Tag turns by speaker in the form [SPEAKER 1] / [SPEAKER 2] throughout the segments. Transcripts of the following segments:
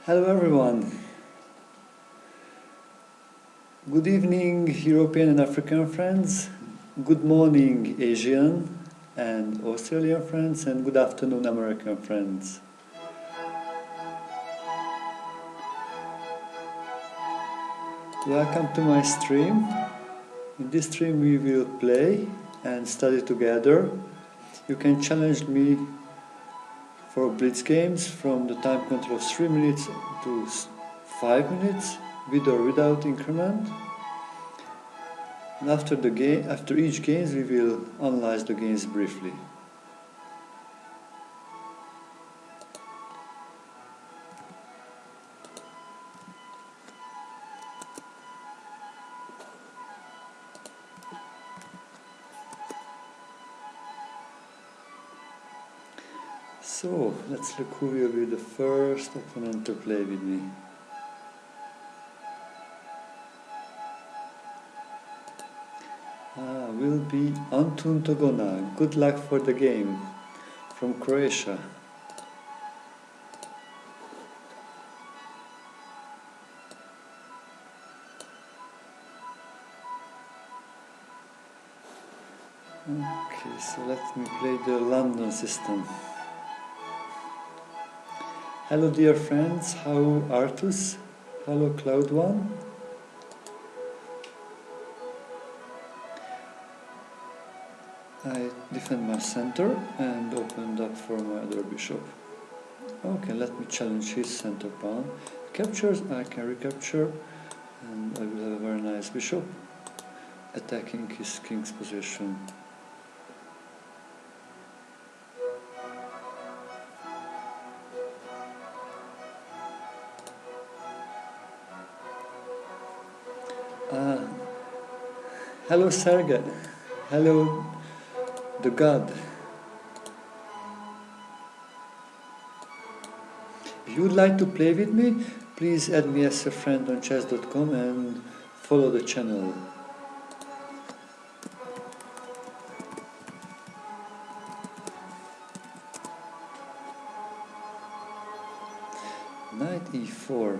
[SPEAKER 1] Hello everyone. Good evening European and African friends. Good morning Asian and Australian friends, and good afternoon American friends. Welcome to my stream. In this stream we will play and study together. You can challenge me for blitz games from the time control of 3 minutes to 5 minutes, with or without increment. And after each game we will analyze the games briefly. So, let's look who will be the first opponent to play with me. Will be Antun Togona. Good luck for the game. From Croatia. Okay, so let me play the London system. Hello dear friends, how Artus? Hello Cloud1. I defend my center and opened up for my other bishop. Okay, let me challenge his center pawn. Captures, I can recapture, and I will have a very nice bishop attacking his king's position. Hello Sergei, hello the god. If you would like to play with me, please add me as a friend on chess.com and follow the channel. Knight e4.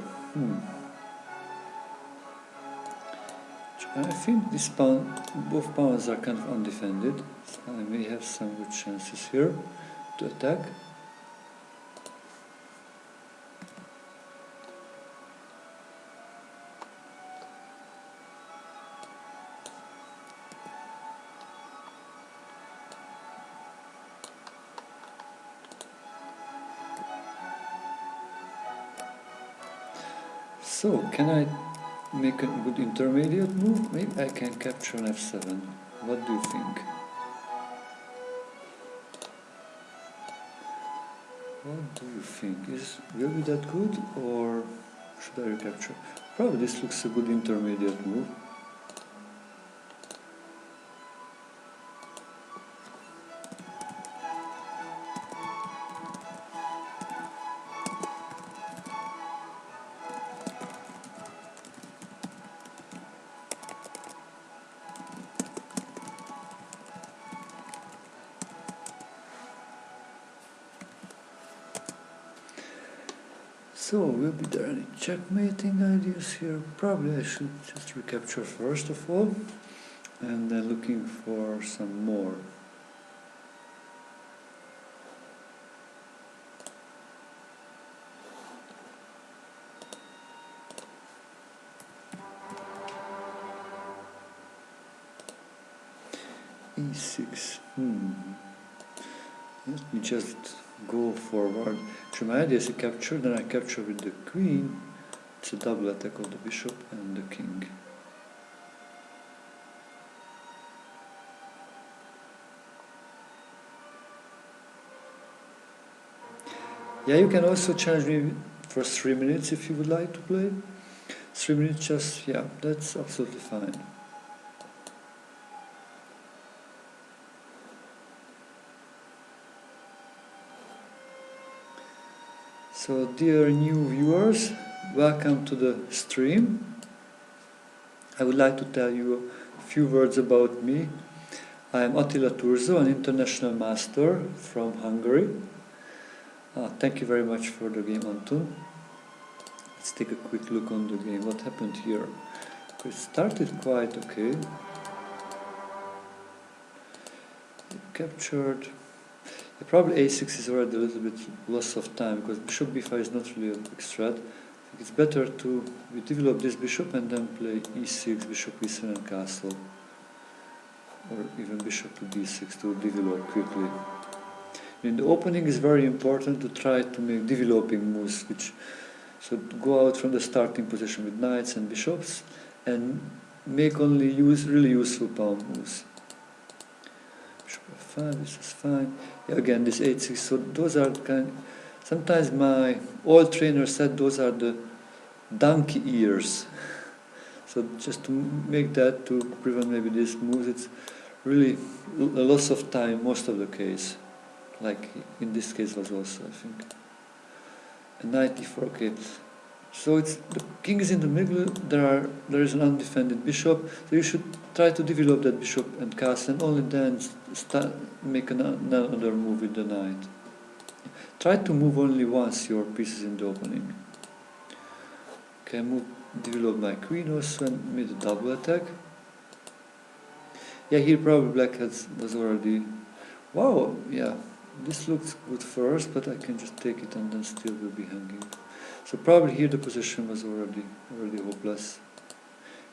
[SPEAKER 1] I think both pawns are kind of undefended, so I may have some good chances here to attack. So, can I make a good intermediate move? Maybe I can capture on f7. What do you think? What do you think? Will be that good, or should I recapture? Probably this looks a good intermediate move. So, will be there any checkmating ideas here? Probably I should just recapture first of all, and then looking for some more. e6. Let me just go forward. So my idea is to capture, then I capture with the queen. It's a double attack of the bishop and the king. Yeah, you can also challenge me for 3 minutes if you would like to play. 3 minutes just, yeah, that's absolutely fine. So, dear new viewers, welcome to the stream. I would like to tell you a few words about me. I am Attila Turzo, an international master from Hungary. Thank you very much for the game, Antun. Let's take a quick look on the game. What happened here? It started quite okay. It captured. Probably a6 is already a little bit loss of time because bishop b5 is not really a quick strat. It's better to develop this bishop and then play e6, bishop e7 castle, or even bishop to d6 to develop quickly. In the opening is very important to try to make developing moves, so go out from the starting position with knights and bishops and make only really useful pawn moves. Bishop f5, this is fine. Yeah, again, this h6. So those are sometimes my old trainer said those are the donkey ears. So just to make that, to prevent maybe these moves, it's really a loss of time most of the case. Like in this case was also, I think. And knight e4, okay. So the king is in the middle, there is an undefended bishop, so you should try to develop that bishop and castle, and only then make another move with the knight. Try to move only once your pieces in the opening. Okay, develop my queen also and made a double attack. Yeah, here probably black was already... Wow, yeah, this looks good first, but I can just take it and then still will be hanging. So probably here the position was already hopeless.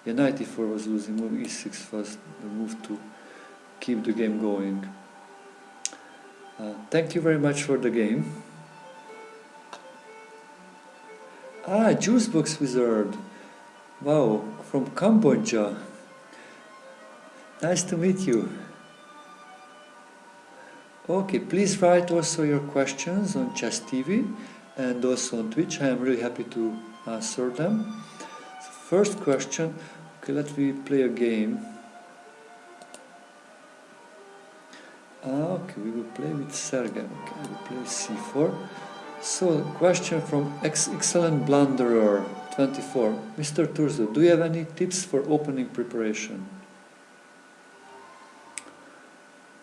[SPEAKER 1] Yeah, knight e4 was losing, move e6 was the move to keep the game going. Thank you very much for the game. Juicebox Wizard. Wow, from Cambodia. Nice to meet you. Okay, please write also your questions on Chess TV and also on Twitch. I am really happy to answer them. So first question, okay, let me play a game. Okay, we will play with Sergei. Okay, I will play c4. So, question from Excellent Blunderer 24. Mr. Turzo, do you have any tips for opening preparation?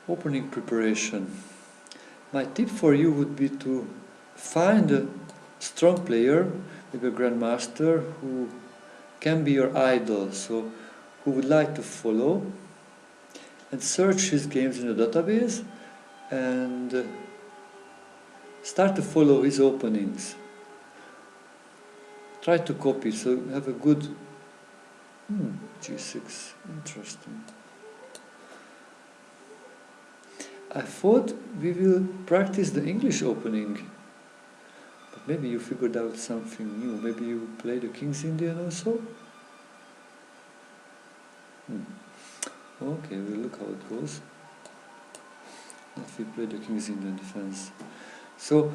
[SPEAKER 1] Opening preparation. My tip for you would be to find a strong player, maybe a grandmaster, who can be your idol, so who would like to follow, and search his games in the database and start to follow his openings. Try to copy, so have a good... g6, interesting. I thought we will practice the English opening, but maybe you figured out something new. Maybe you play the King's Indian also? Okay, we'll look how it goes. If we play the King's Indian defense. So,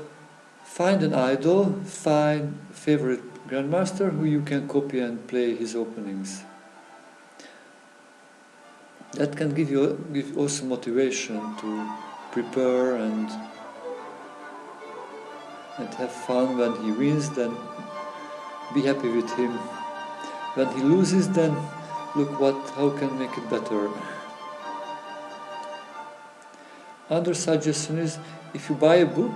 [SPEAKER 1] find an idol, find a favorite grandmaster who you can copy and play his openings. That can give also motivation to prepare and have fun. When he wins, then be happy with him. When he loses, then look how can make it better. Another suggestion is, if you buy a book,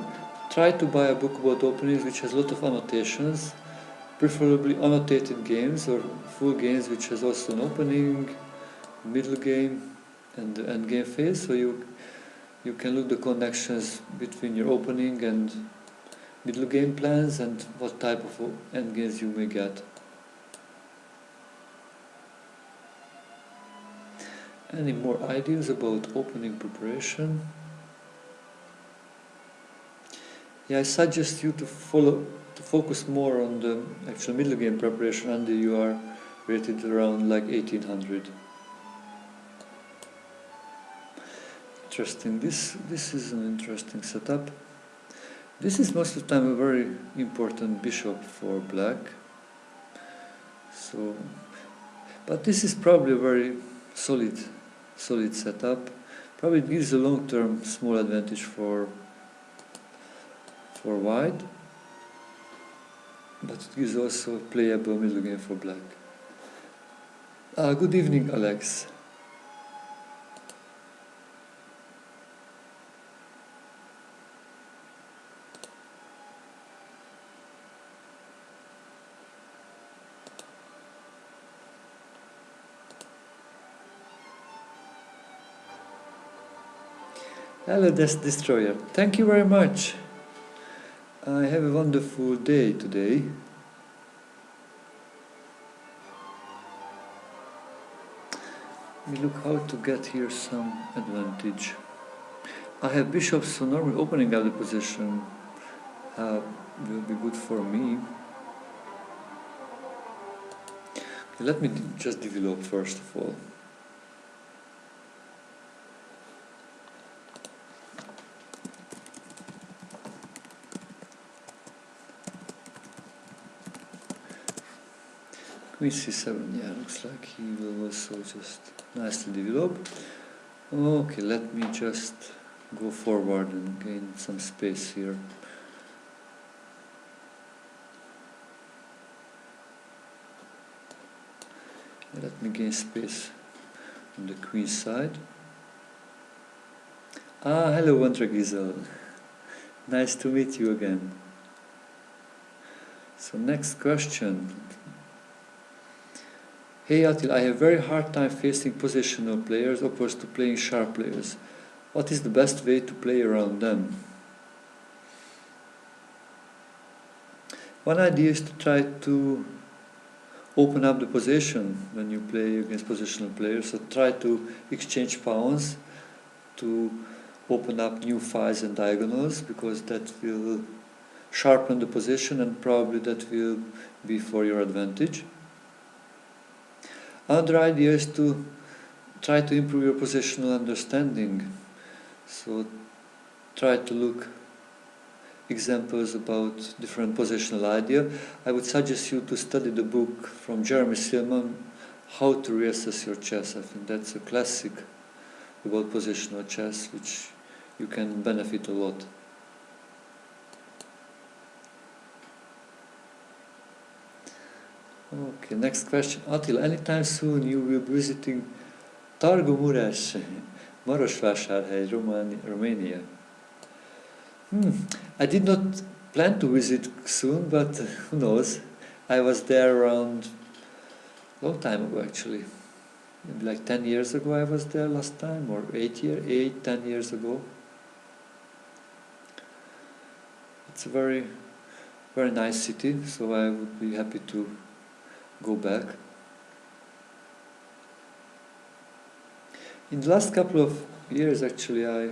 [SPEAKER 1] try to buy a book about openings which has a lot of annotations, preferably annotated games or full games which has also an opening, middle game and the end game phase, so you can look the connections between your opening and middle game plans and what type of end games you may get. Any more ideas about opening preparation? Yeah, I suggest you to focus more on the actual middle game preparation until you are rated around like 1800. Interesting. This is an interesting setup. This is most of the time a very important bishop for black. So, but this is probably a very solid setup. Probably gives a long-term small advantage for white, but it gives also a playable middle game for black. Good evening, Alex. Hello, Destroyer. Thank you very much. I have a wonderful day today. We look how to get here some advantage. I have bishops, so normally opening up the position will be good for me. Okay, let me just develop first of all. Queen c7, yeah, looks like he will also just nicely develop. Okay, let me just go forward and gain some space here. Let me gain space on the queen side. Ah, hello, Wantragizel. Nice to meet you again. So next question. Hey Attila, I have very hard time facing positional players opposed to playing sharp players. What is the best way to play around them? One idea is to try to open up the position when you play against positional players. So try to exchange pawns to open up new files and diagonals, because that will sharpen the position and probably that will be for your advantage. Another idea is to try to improve your positional understanding. So try to look examples about different positional idea. I would suggest you to study the book from Jeremy Silman, How to Reassess Your Chess. I think that's a classic about positional chess, which you can benefit a lot. Okay, next question. Attila, anytime soon you will be visiting Targu Mureș, Marosvásárhely, Romania. I did not plan to visit soon, but who knows? I was there around a long time ago, actually. Maybe like 10 years ago I was there last time, or 10 years ago. It's a very, very nice city, so I would be happy to go back. In the last couple of years, actually, I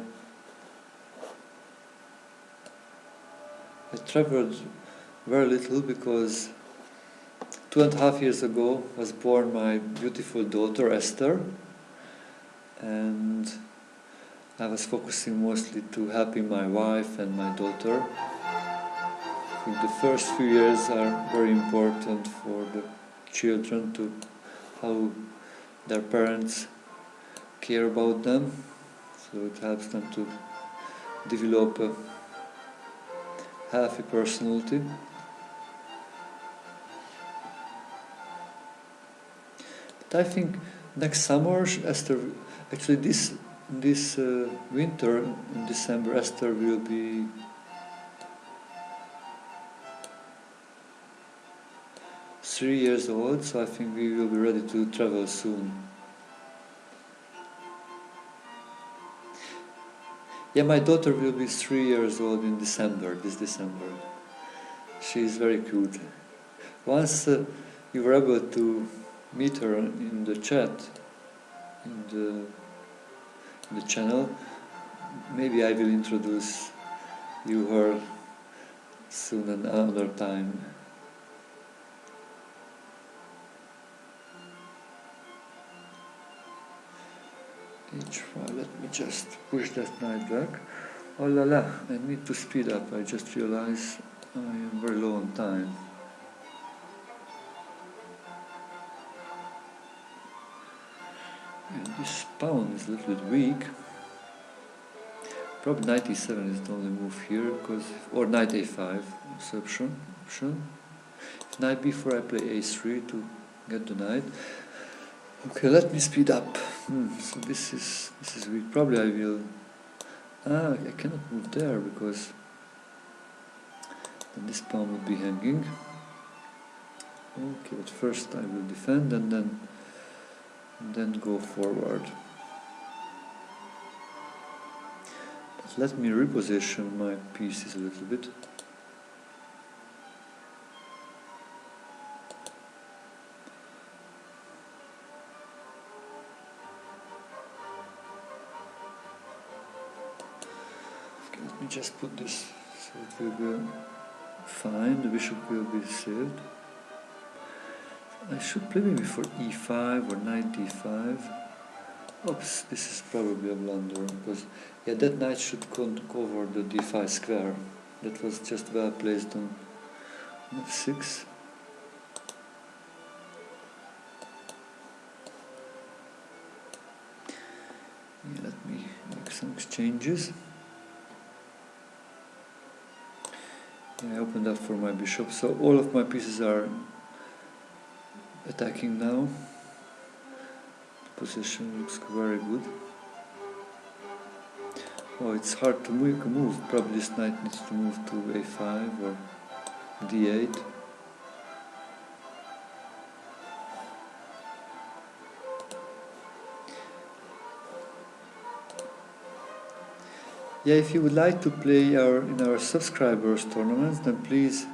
[SPEAKER 1] traveled very little, because 2.5 years ago was born my beautiful daughter Esther, and I was focusing mostly to helping my wife and my daughter. I think the first few years are very important for the children, to how their parents care about them, so it helps them to develop a healthy personality. But I think next summer, Esther, actually this winter in December, Esther will be 3 years old, so I think we will be ready to travel soon. Yeah, my daughter will be 3 years old in this December. She is very cute. Once you were able to meet her in the chat, in the channel, maybe I will introduce you her soon another time. H5, let me just push that knight back. Oh la la, I need to speed up. I just realized I am very low on time. And this pawn is a little bit weak. Probably knight e7 is the only move here, or knight a5 is option. If knight b4, I play a3 to get the knight. Okay, let me speed up. So this is weak. Probably I will. I cannot move there, because then this pawn will be hanging. Okay, but first I will defend and then go forward. let me reposition my pieces a little bit. Okay, let me just put this so it will be fine, the bishop will be saved. I should play maybe for e5 or knight d5. Oops, this is probably a blunder, because yeah, that knight should cover the d5 square. That was just well placed on f6. Yeah, let me make some exchanges. Yeah, I opened up for my bishop, so all of my pieces are attacking now. The position looks very good. Oh, it's hard to make a move. Probably this knight needs to move to a5 or d8. Yeah, if you would like to play in our subscribers tournaments, then please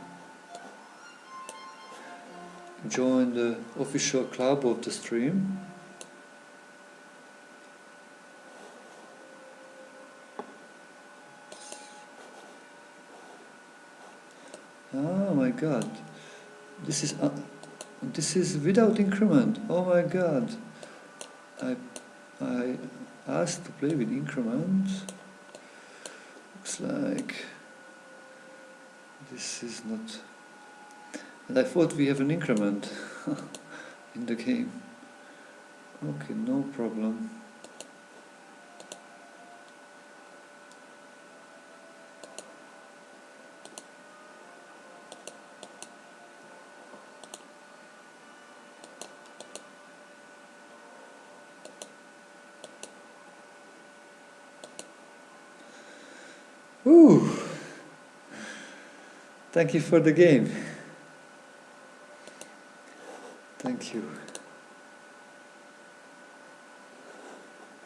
[SPEAKER 1] join the official club of the stream. Oh my god, this is without increment. Oh my god, I asked to play with increment. Looks like this is not. And I thought we have an increment in the game. Okay, no problem. Ooh. Thank you for the game. Thank you.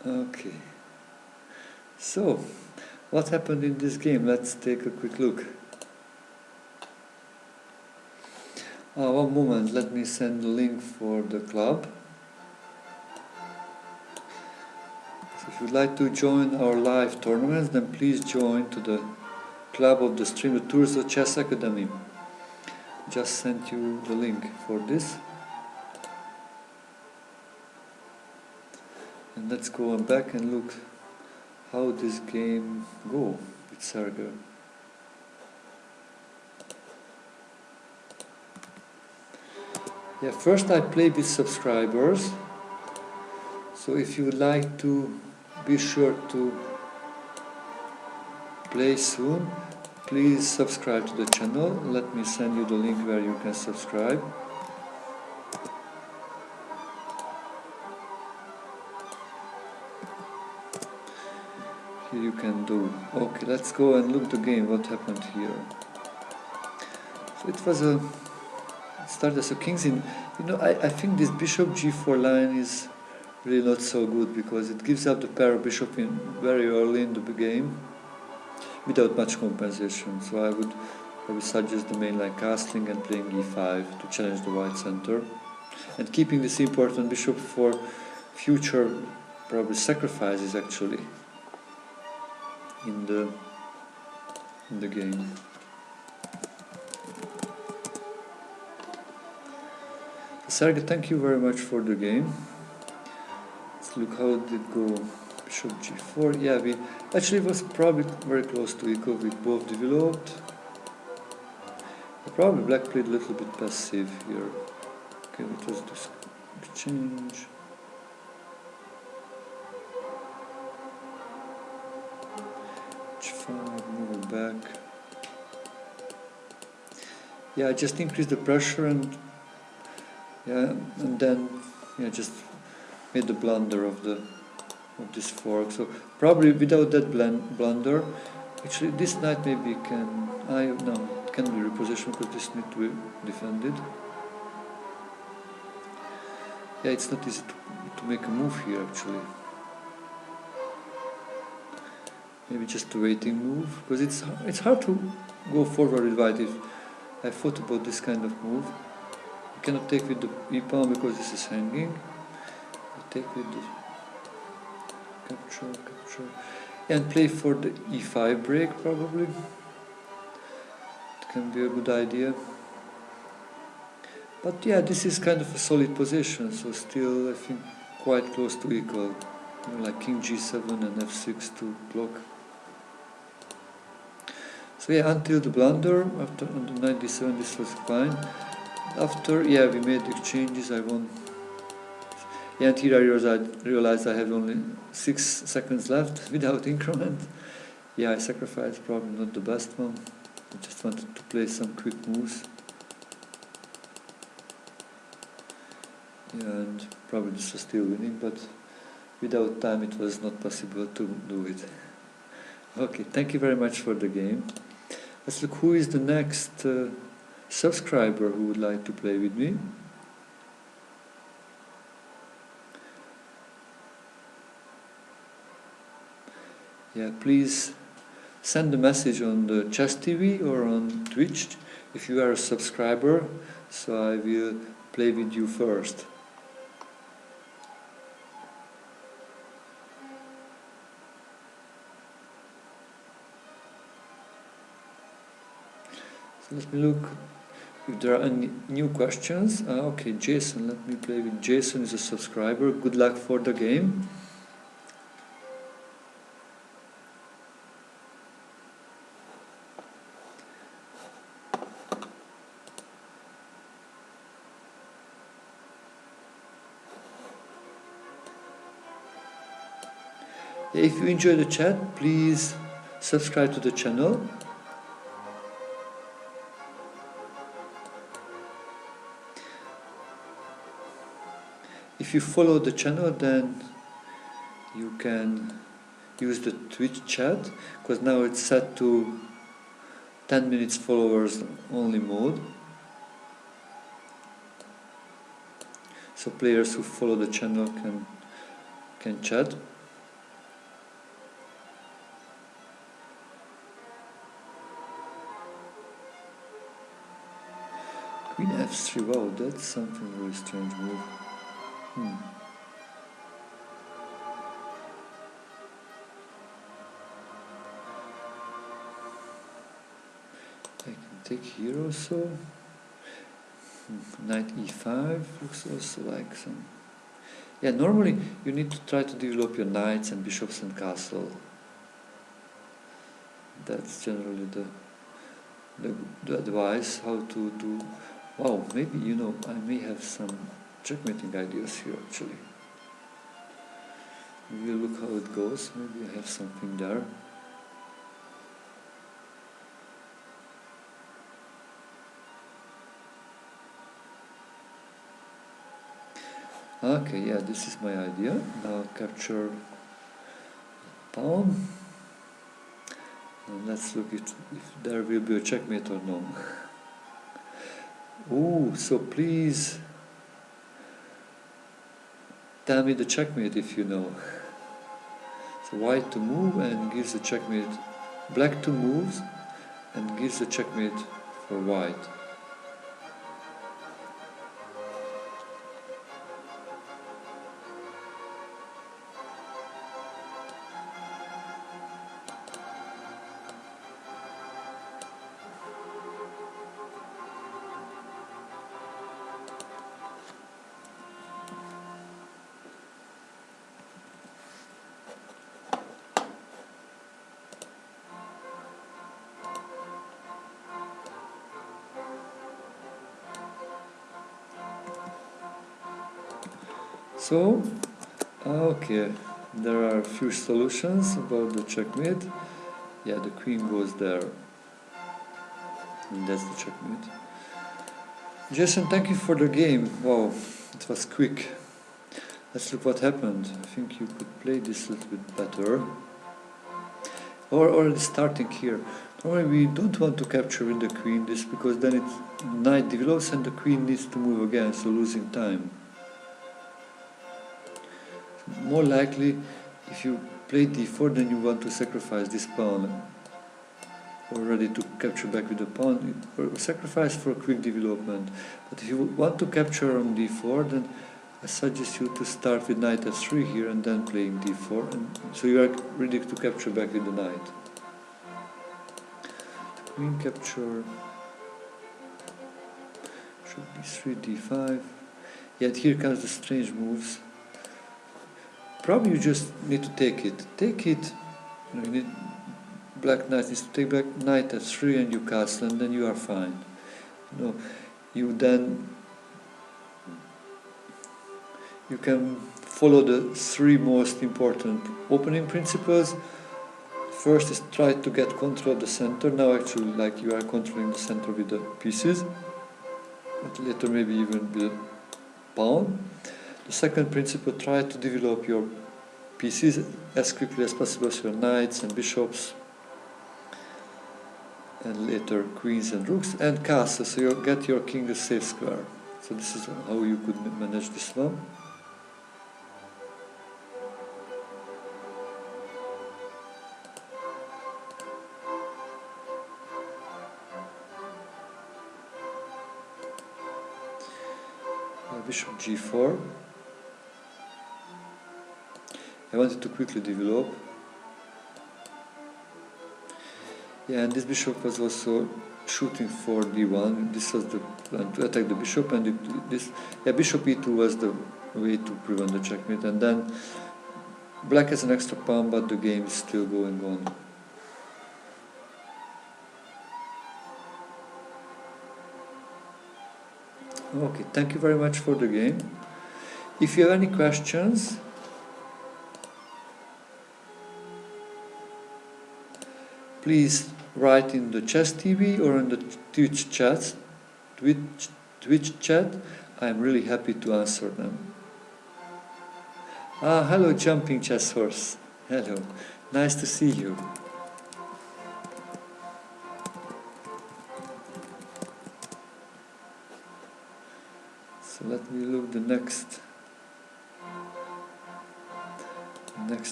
[SPEAKER 1] Okay. So, what happened in this game? Let's take a quick look. One moment, let me send the link for the club. So if you'd like to join our live tournaments, then please join to the club of the stream, the Turzo Chess Academy. Just sent you the link for this. And let's go back and look how this game go with Sergey. Yeah, first I play with subscribers. So if you would like to be sure to play soon, please subscribe to the channel. Let me send you the link where you can subscribe. Here you can do. Okay, let's go and look the game, what happened here. So it was it started as a king's in. I think this bishop g4 line is really not so good, because it gives up the pair of bishop in very early in the game without much compensation. So I would suggest the main line castling and playing e5 to challenge the white center, and keeping this important bishop for future probably sacrifices actually in the game. Sergey, thank you very much for the game. Let's look how it did go. Bishop g4. Yeah, we actually was probably very close to equal with both developed. Probably black played a little bit passive here. Okay, it was this exchange. h5, move it back. Yeah, I just increased the pressure and then just made the blunder of this fork. So probably without that blunder, actually this knight maybe it can be repositioned, because this needs to be defended. Yeah, it's not easy to make a move here actually. Maybe just a waiting move, because it's hard to go forward with white. If I thought about this kind of move, you cannot take with the e pawn because this is hanging. You take with the capture, and play for the e5 break probably. It can be a good idea. But yeah, this is kind of a solid position, so still I think quite close to equal. You know, like king g7 and f6 to block. So yeah, until the blunder, after on the 97 this was fine. After, yeah, we made exchanges, I won. Yeah, and here I realized I have only 6 seconds left without increment. Yeah, I sacrificed, probably not the best one. I just wanted to play some quick moves. Yeah, and probably this was still winning, but without time it was not possible to do it. Okay, thank you very much for the game. Let's look who is the next subscriber who would like to play with me. Yeah, please send a message on the Chess TV or on Twitch if you are a subscriber, so I will play with you first. So let me look if there are any new questions. Okay, Jason, let me play with Jason, is a subscriber. Good luck for the game. If you enjoy the chat, please subscribe to the channel. If you follow the channel, then you can use the Twitch chat, because now it's set to 10 minutes followers only mode. So players who follow the channel can chat. Queen f3, wow, that's something really strange move. I can take here also. Knight e5 looks also like some... Yeah, normally you need to try to develop your knights and bishops and castle. That's generally the advice how to do. Wow, maybe, you know, I may have some checkmating ideas here actually. We'll look how it goes. Maybe I have something there. Okay, yeah, this is my idea. Now capture pawn. And let's look if there will be a checkmate or no. Oh, so please tell me the checkmate if you know. So white to move and gives a checkmate. Black to moves and gives a checkmate for white. So, okay, there are a few solutions about the checkmate. Yeah, the queen goes there. And that's the checkmate. Jason, thank you for the game. Wow, it was quick. Let's look what happened. I think you could play this a little bit better. Or starting here. Normally we don't want to capture with the queen this, because then knight develops and the queen needs to move again, so losing time. More likely, if you play d4, then you want to sacrifice this pawn, or ready to capture back with the pawn, or sacrifice for quick development. But if you want to capture on d4, then I suggest you to start with knight f3 here and then playing d4, and so you are ready to capture back with the knight. Queen capture, should be 3 d5. Yet here comes the strange moves. Probably you just need to take it. Take it. You need black knight needs to take back knight f3 and you castle, and then you are fine. You can follow the 3 most important opening principles. First is try to get control of the center. Now actually like you are controlling the center with the pieces, but later maybe even with a pawn. The second principle, try to develop your pieces as quickly as possible, so your knights and bishops, and later queens and rooks, and castle, so you get your king a safe square. So this is how you could manage this one. Bishop g4. I wanted to quickly develop. Yeah, and this bishop was also shooting for d1. This was the plan to attack the bishop, and bishop e2 was the way to prevent the checkmate. And then black has an extra pawn, but the game is still going on. Okay, thank you very much for the game. If you have any questions, please write in the Chess TV or in the Twitch chat. I am really happy to answer them. Hello, jumping chess horse. Hello, nice to see you. So let me look the next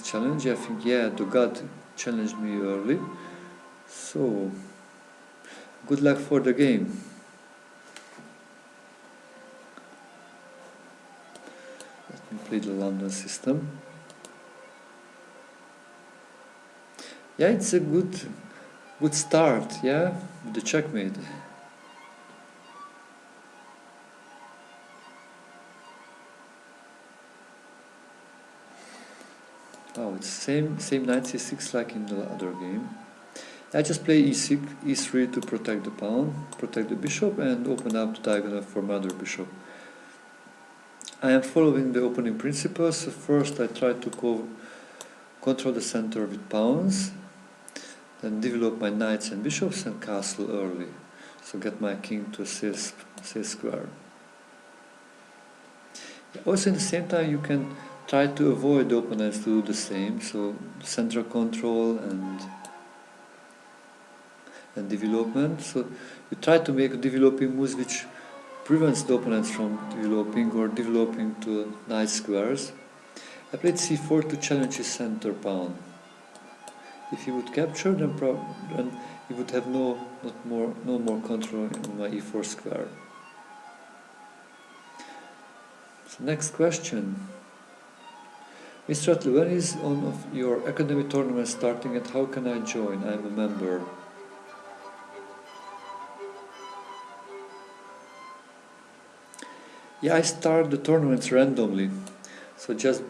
[SPEAKER 1] challenge. I think, yeah, the god challenged me early. So, good luck for the game. Let me play the London system. Yeah, it's a good start, yeah, the checkmate. Oh, it's same knight c6 like in the other game. I just play e6, e3 to protect the pawn, protect the bishop, and open up the diagonal for my other bishop. I am following the opening principles. So first I try to control the center with pawns, then develop my knights and bishops and castle early, so get my king to a safe square. Also, at the same time, you can try to avoid the opponents to do the same, so central control and development. So you try to make developing moves which prevents the opponents from developing or developing to nice squares. I played c4 to challenge his center pawn. If he would capture, then he would have no more control in my e4 square. So next question. Mr. Attila, when is one of your academy tournaments starting and how can I join? I am a member. Yeah, I start the tournaments randomly. So just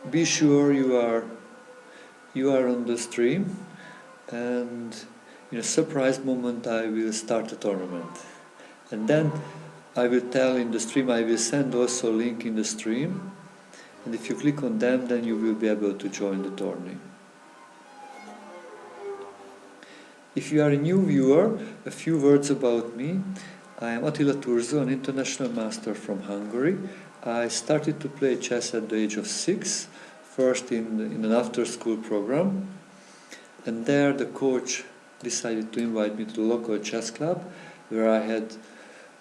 [SPEAKER 1] be sure you are on the stream, and in a surprise moment I will start the tournament. And then I will tell in the stream, I will send also a link in the stream. And if you click on them, then you will be able to join the tourney. If you are a new viewer, a few words about me. I am Attila Turzo, an international master from Hungary. I started to play chess at the age of 6, first in an after-school program. And there the coach decided to invite me to the local chess club, where I had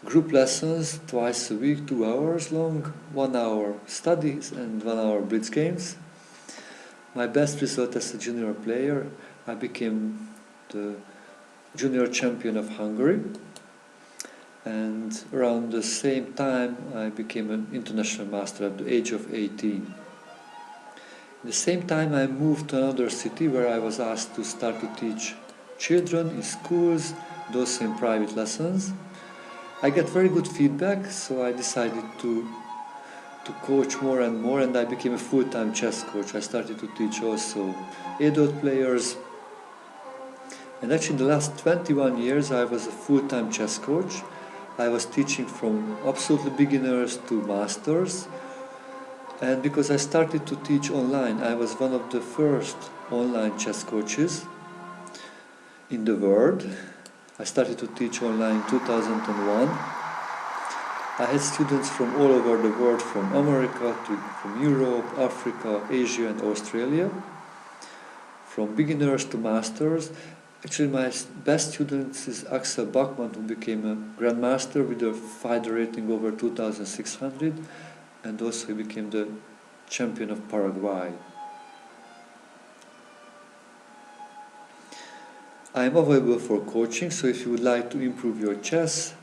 [SPEAKER 1] group lessons twice a week, 2 hours long, 1 hour studies and 1 hour blitz games. my best result as a junior player, I became the junior champion of Hungary, and around the same time I became an international master at the age of 18. At the same time I moved to another city where I was asked to start to teach children in schools, those in private lessons. I got very good feedback, so I decided to coach more and more, and I became a full-time chess coach. I started to teach also adult players, and actually in the last 21 years I was a full-time chess coach. I was teaching from absolutely beginners to masters, and because I started to teach online, I was one of the first online chess coaches in the world. I started to teach online in 2001. I had students from all over the world, from America from Europe, Africa, Asia and Australia, from beginners to masters. Actually, my best student is Axel Bachmann, who became a grandmaster with a FIDE rating over 2,600, and also he became the champion of Paraguay. I am available for coaching, so if you would like to improve your chess,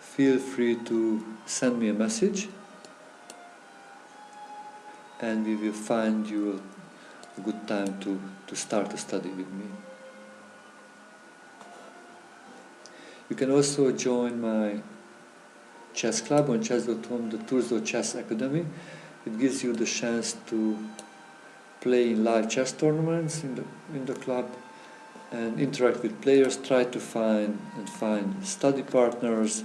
[SPEAKER 1] feel free to send me a message, and we will find you a good time to start a study with me. You can also join my chess club on chess.com, the Turzo Chess Academy. It gives you the chance to play in live chess tournaments in the club and interact with players, try to find study partners.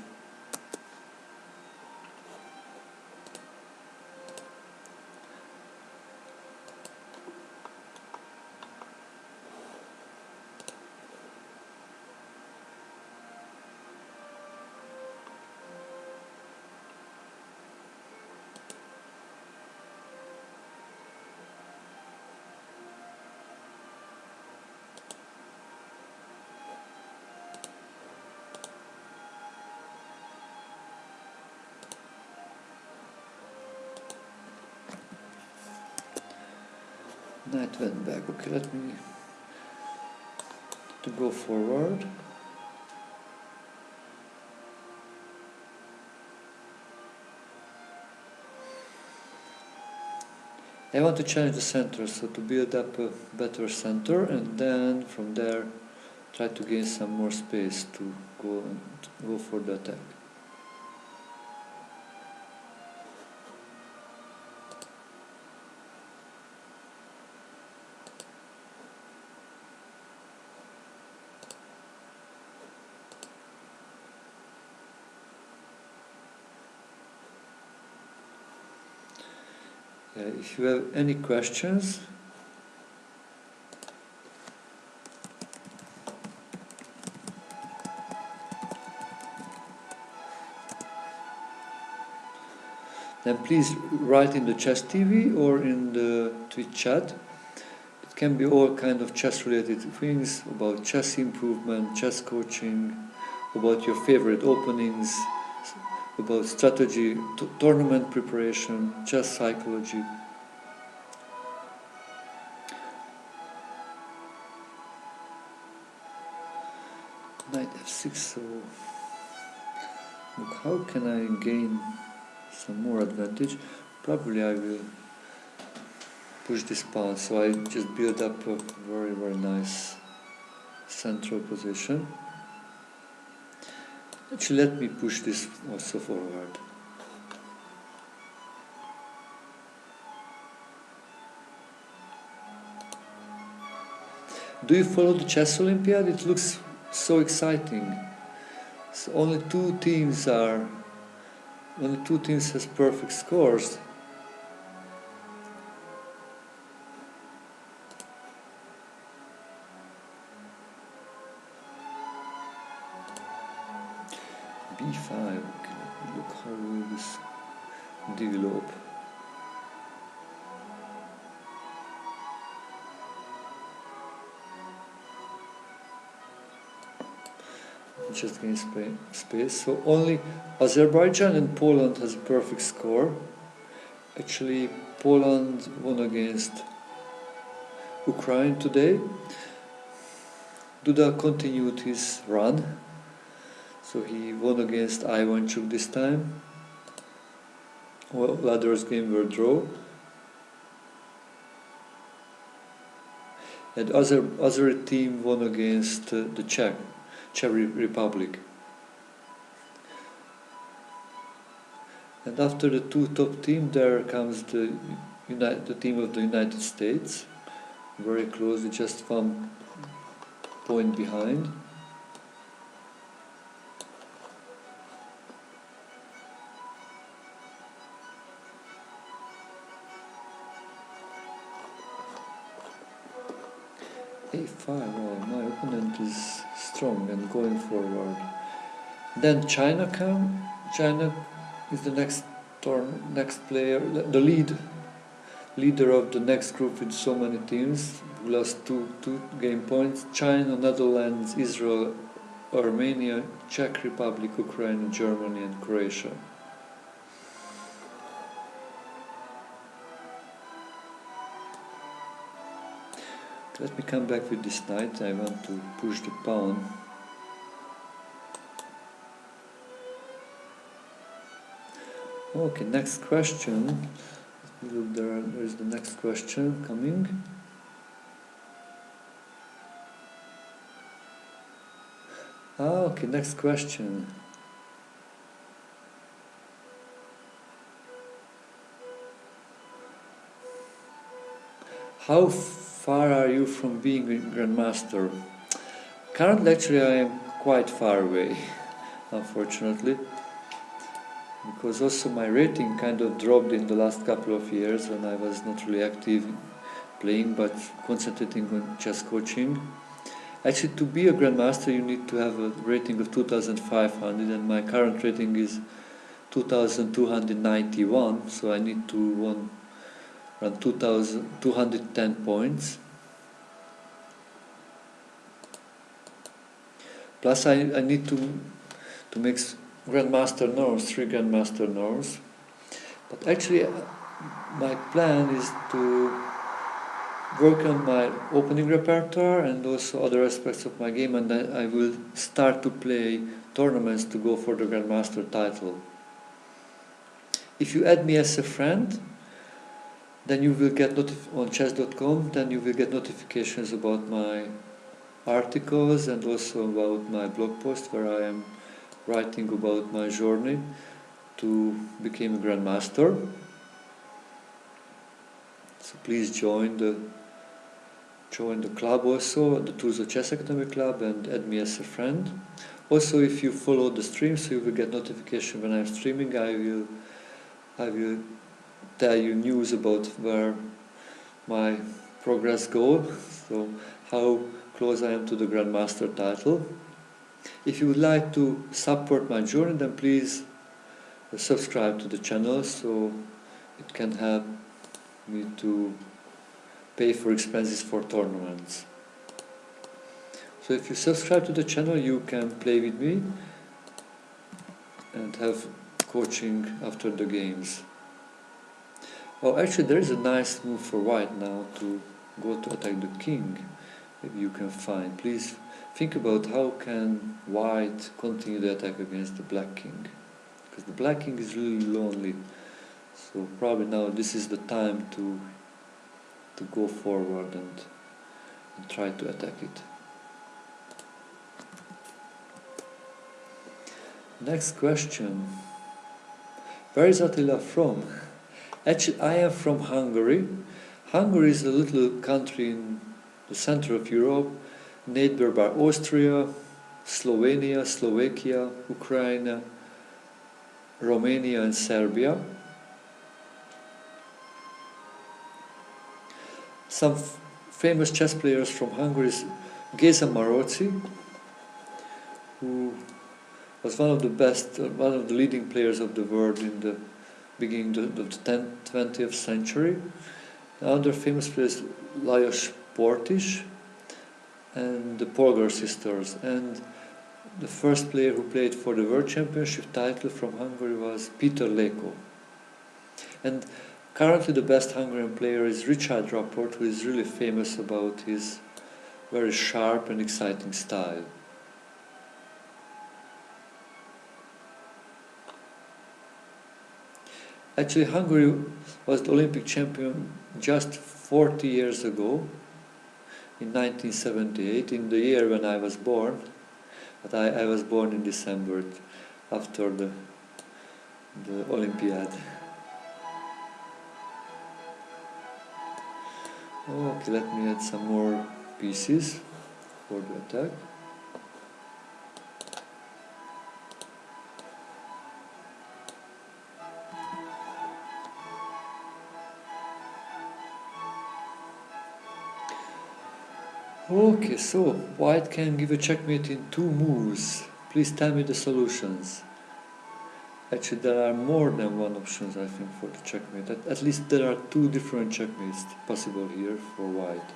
[SPEAKER 1] Knight went back. Okay, let me go forward. I want to challenge the center, so to build up a better center, and then from there try to gain some more space to go for the attack. If you have any questions, then please write in the Chess TV or in the Twitch chat. It can be all kind of chess related things, about chess improvement, chess coaching, about your favorite openings, about strategy, tournament preparation, chess psychology. Knight f6, so look, how can I gain some more advantage? Probably I will push this pawn, so I just build up a very, very nice central position. Actually, let me push this also forward. Do you follow the Chess Olympiad? It looks so exciting. So only two teams has perfect scores. B5. Okay, look how will this develop. Just gain space. So only Azerbaijan and Poland has a perfect score. Actually, Poland won against Ukraine today. Duda continued his run, so he won against Ivanchuk this time. Well, others game were draw. And other team won against the Czech Republic. And after the two top teams, there comes the team of the United States, very closely, just 1 point behind. A5, well, my opponent is strong and going forward. Then China come. China is the next player, the leader of the next group with so many teams, who lost two game points. China, Netherlands, Israel, Armenia, Czech Republic, Ukraine, Germany and Croatia. Let me come back with this knight. I want to push the pawn. Okay, next question. Let me look there. There is the next question coming. Okay, next question. How far are you from being a grandmaster? Currently, actually, I am quite far away, unfortunately, because also my rating kind of dropped in the last couple of years when I was not really active playing but concentrating on chess coaching. Actually, to be a grandmaster, you need to have a rating of 2,500, and my current rating is 2,291, so I need to win around 2,210 points. Plus, I need to make grandmaster norms, 3 grandmaster norms. But actually, my plan is to work on my opening repertoire and also other aspects of my game, and then I will start to play tournaments to go for the grandmaster title. If you add me as a friend, then you will get on chess.com, then you will get notifications about my articles and also about my blog post where I am writing about my journey to become a grandmaster. So please join the club also, the Turzo Chess Academy Club, and add me as a friend. Also, if you follow the stream, so you will get notification when I'm streaming. I will tell you news about where my progress goes, so how close I am to the grandmaster title. If you would like to support my journey, then please subscribe to the channel so it can help me to pay for expenses for tournaments. So if you subscribe to the channel, you can play with me and have coaching after the games. Oh, actually there is a nice move for white now to go to attack the king. Maybe you can find. Please think about how can white continue the attack against the black king. Because the black king is really lonely. So probably now this is the time to go forward and try to attack it. Next question. Where is Attila from? Actually, I am from Hungary. Hungary is a little country in the center of Europe, neighbored by Austria, Slovenia, Slovakia, Ukraine, Romania and Serbia. Some famous chess players from Hungary is Géza Maróczy, who was one of the leading players of the world in the beginning of the 20th century. Another famous player is Lajos Portis and the Polgar sisters. And the first player who played for the World Championship title from Hungary was Peter Leko. And Currently the best Hungarian player is Richard Rapport, who is really famous about his very sharp and exciting style. Actually, Hungary was the Olympic champion just 40 years ago, in 1978, in the year when I was born. But I was born in December, after the Olympiad. Okay, let me add some more pieces for the attack. Okay, so white can give a checkmate in 2 moves. Please tell me the solutions. Actually, there are more than one options, I think, for the checkmate. At least there are 2 different checkmates possible here for white.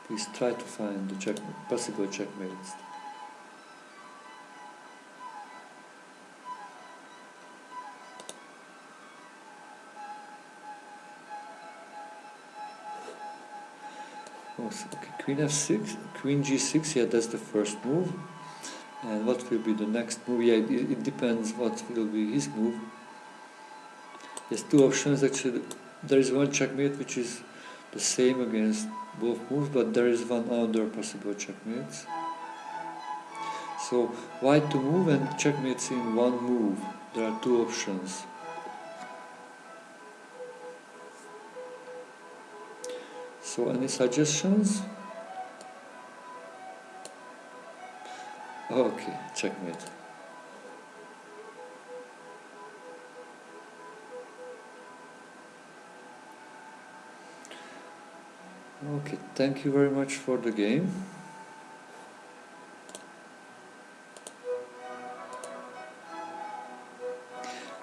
[SPEAKER 1] Please try to find the possible checkmates. Oh, okay, Queen f6, Queen g6, yeah, that's the first move. And what will be the next move? Yeah, it depends what will be his move. Yes, 2 options. Actually, there is one checkmate which is the same against both moves, but there is one other possible checkmates. So white to move and checkmates in 1 move. There are 2 options. So any suggestions? Okay, checkmate. Okay, thank you very much for the game.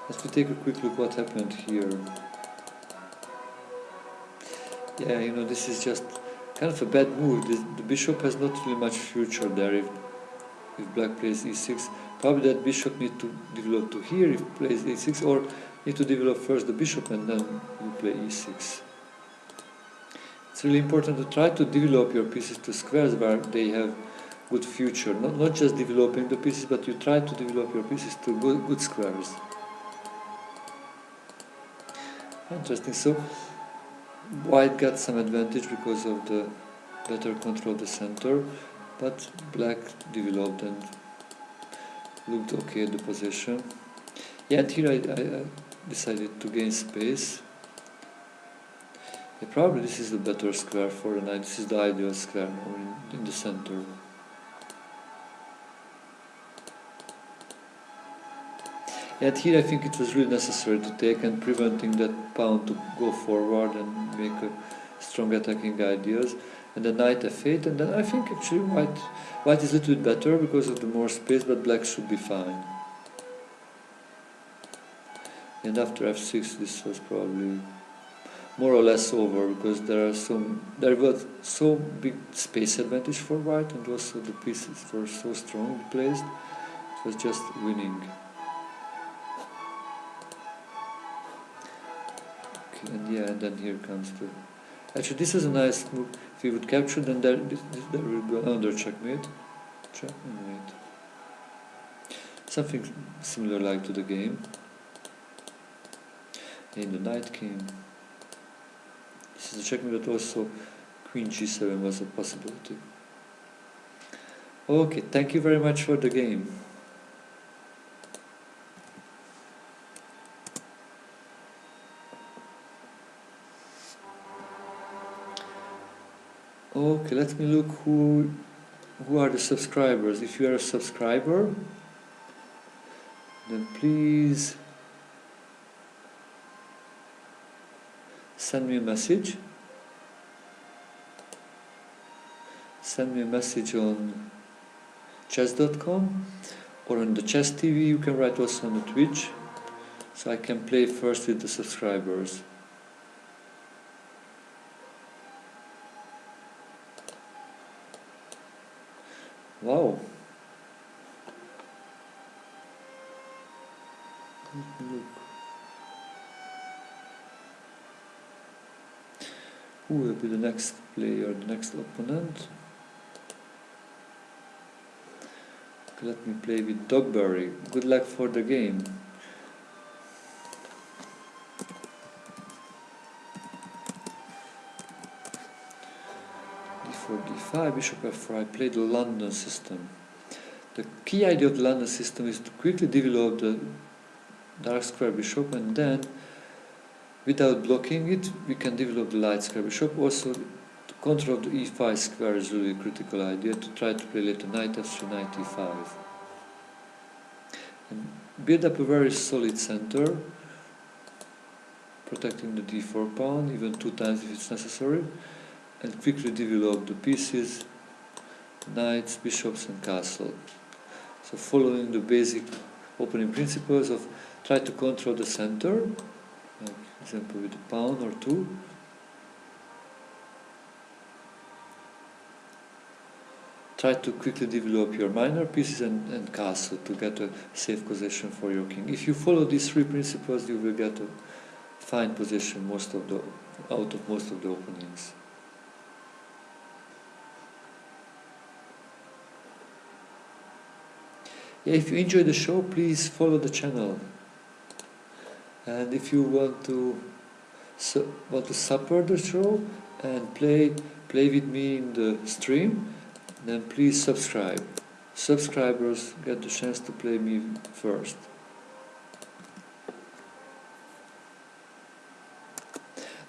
[SPEAKER 1] Let me take a quick look what happened here. Yeah, you know, this is just kind of a bad move. The bishop has not really much future there if black plays e6. Probably that bishop needs to develop to here if plays e6, or need to develop first the bishop and then you play e6. It's really important to try to develop your pieces to squares where they have good future. Not just developing the pieces, but you try to develop your pieces to good squares. Interesting. So white got some advantage because of the better control of the center, but black developed and looked okay at the position. Yeah, and here I decided to gain space. Yeah, probably this is the better square for the knight. This is the ideal square now in the center. And here I think it was really necessary to take and preventing that pawn to go forward and make a strong attacking ideas. And the knight f8, and then I think actually white is a little bit better because of the more space, but black should be fine. And after f6 this was probably more or less over because there was so big space advantage for white, and also the pieces were so strongly placed. It was just winning. And yeah, and then here comes the... Actually, this is a nice move. If we would capture, then there will be another checkmate. Checkmate. Something similar like to the game. And the knight came. This is a checkmate, but also Queen g7 was a possibility. Okay, thank you very much for the game. Okay, let me look who are the subscribers. If you are a subscriber, then please send me a message. Send me a message on chess.com or on the Chess TV. You can write also on the Twitch, so I can play first with the subscribers. Wow. Let me look. Who will be the next player, the next opponent? Okay, let me play with Dogberry. Good luck for the game. D4, D5, Bishop F4. I play the London system. The key idea of the London system is to quickly develop the dark square bishop, and then, without blocking it, we can develop the light square bishop. Also, the control of the E5 square is really a critical idea to try to play later knight F3, knight E5. And build up a very solid center, protecting the D4 pawn, even 2 times if it's necessary, and quickly develop the pieces, knights, bishops and castle. So following the basic opening principles of try to control the center, like example with a pawn or 2. Try to quickly develop your minor pieces and castle to get a safe position for your king. If you follow these 3 principles, you will get a fine position out of most of the openings. Yeah, if you enjoy the show, please follow the channel. And if you want to support the show and play with me in the stream, then please subscribe. Subscribers get the chance to play me first.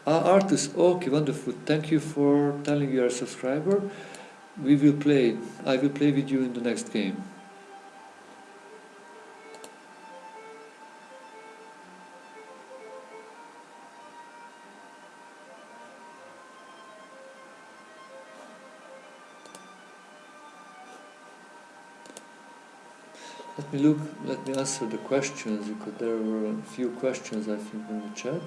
[SPEAKER 1] Artus, okay, wonderful. Thank you for telling you are a subscriber. I will play with you in the next game. Let me answer the questions, because there were a few questions I think in the chat.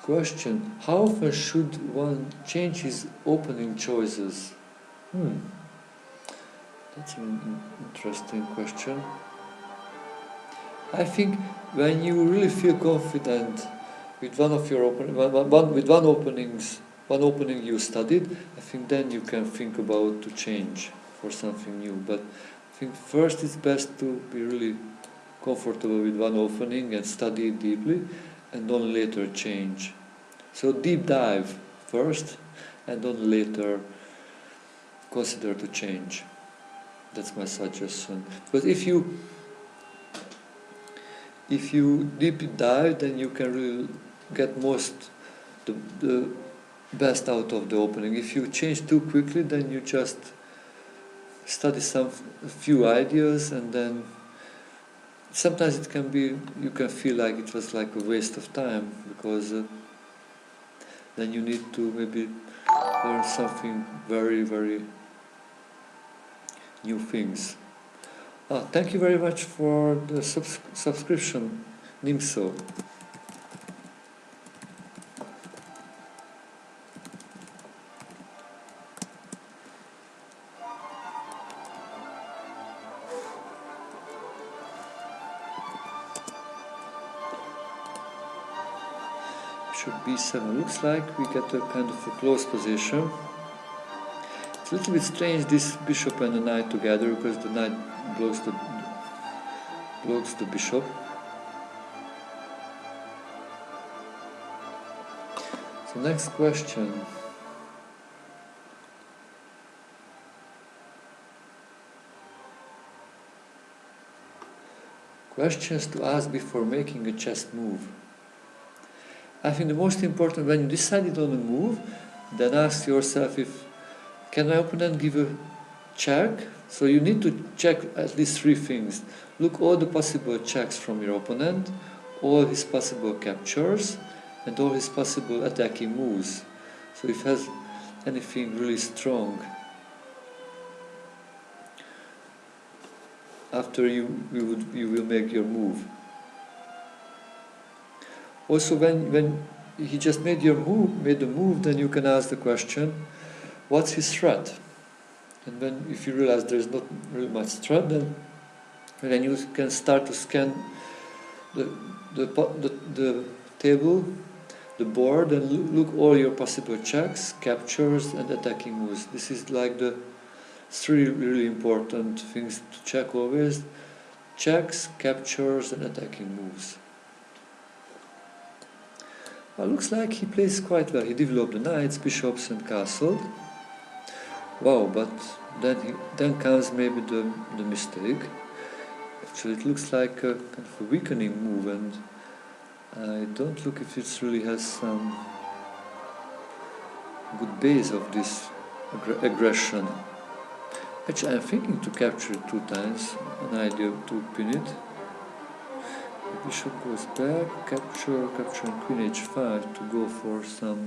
[SPEAKER 1] Question: how often should one change his opening choices? That's an interesting question. I think when you really feel confident with one opening you studied, I think then you can think about to change for something new. But I think first it's best to be really comfortable with one opening and study it deeply, and only later change. So deep dive first, and only later consider to change. That's my suggestion. But if you deep dive, then you can really get the best out of the opening. If you change too quickly, then you just study a few ideas, and then sometimes you can feel like it was like a waste of time, because then you need to maybe learn something very, very new things. Thank you very much for the subscription, Nimso. Bishop b7. Looks like we get a kind of a close position. It's a little bit strange, this bishop and the knight together, because the knight blocks the bishop. So next question. Questions to ask before making a chess move. I think the most important, when you decided on a move, then ask yourself, can my opponent give a check? So you need to check at least 3 things. Look all the possible checks from your opponent, all his possible captures, and all his possible attacking moves. So if he has anything really strong, after you will make your move. Also, when he just made the move, then you can ask the question, what's his threat? And then if you realize there's not really much threat, then you can start to scan the table, the board and look all your possible checks, captures, and attacking moves. This is like the three really important things to check always: checks, captures, and attacking moves. Well, looks like he plays quite well. He developed the knights, bishops, and castle. Wow, but then comes maybe the mistake. Actually, it looks like a kind of a weakening move, and I don't look if it really has some good base of this aggression. Actually, I'm thinking to capture it 2 times, an idea to pin it. The bishop goes back, capture, and queen h5 to go for some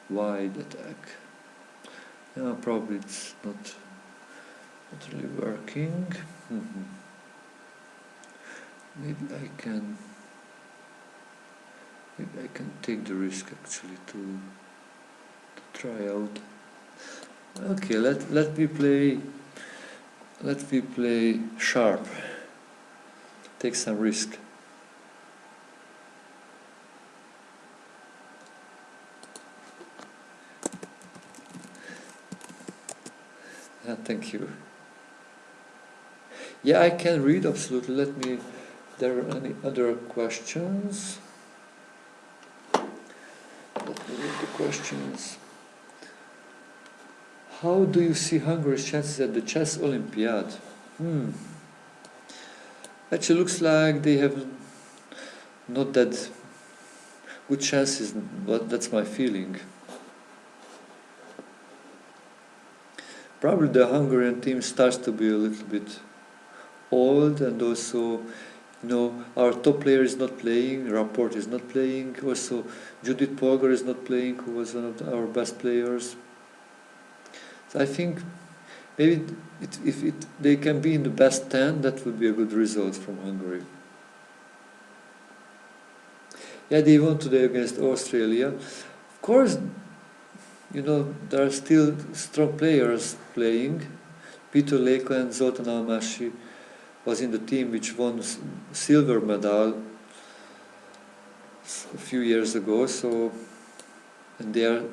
[SPEAKER 1] wide attack. Yeah, probably it's not really working. Maybe I can take the risk actually to try out. Okay, let me play sharp. Take some risk. Thank you. Yeah, I can read absolutely. Let me. There are any other questions? Let me read the questions. How do you see Hungary's chances at the Chess Olympiad? Actually, looks like they have not that good chances, but that's my feeling. Probably the Hungarian team starts to be a little bit old, and also, our top player is not playing, Rapport is not playing, also Judith Polgar is not playing, who was one of our best players. So I think maybe if they can be in the best 10, that would be a good result from Hungary. Yeah, they won today against Australia. Of course, there are still strong players playing. Peter Leko and Zoltan Almási was in the team which won silver medal a few years ago. And they are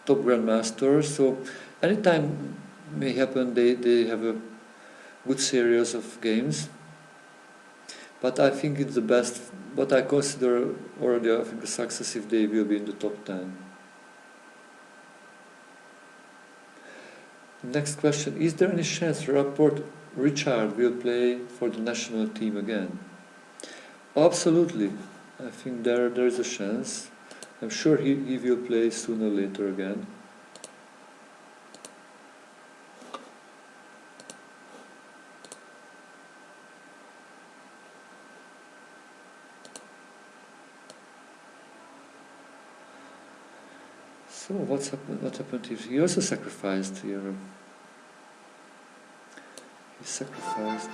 [SPEAKER 1] top grandmasters. So anytime may happen. They have a good series of games. But I think it's the best. What I consider already, I think, a success if they will be in the top 10. Next question: is there any chance Richard will play for the national team again? Absolutely. I think there is a chance. I'm sure he will play sooner or later again. So what happened if he also sacrificed here? He sacrificed.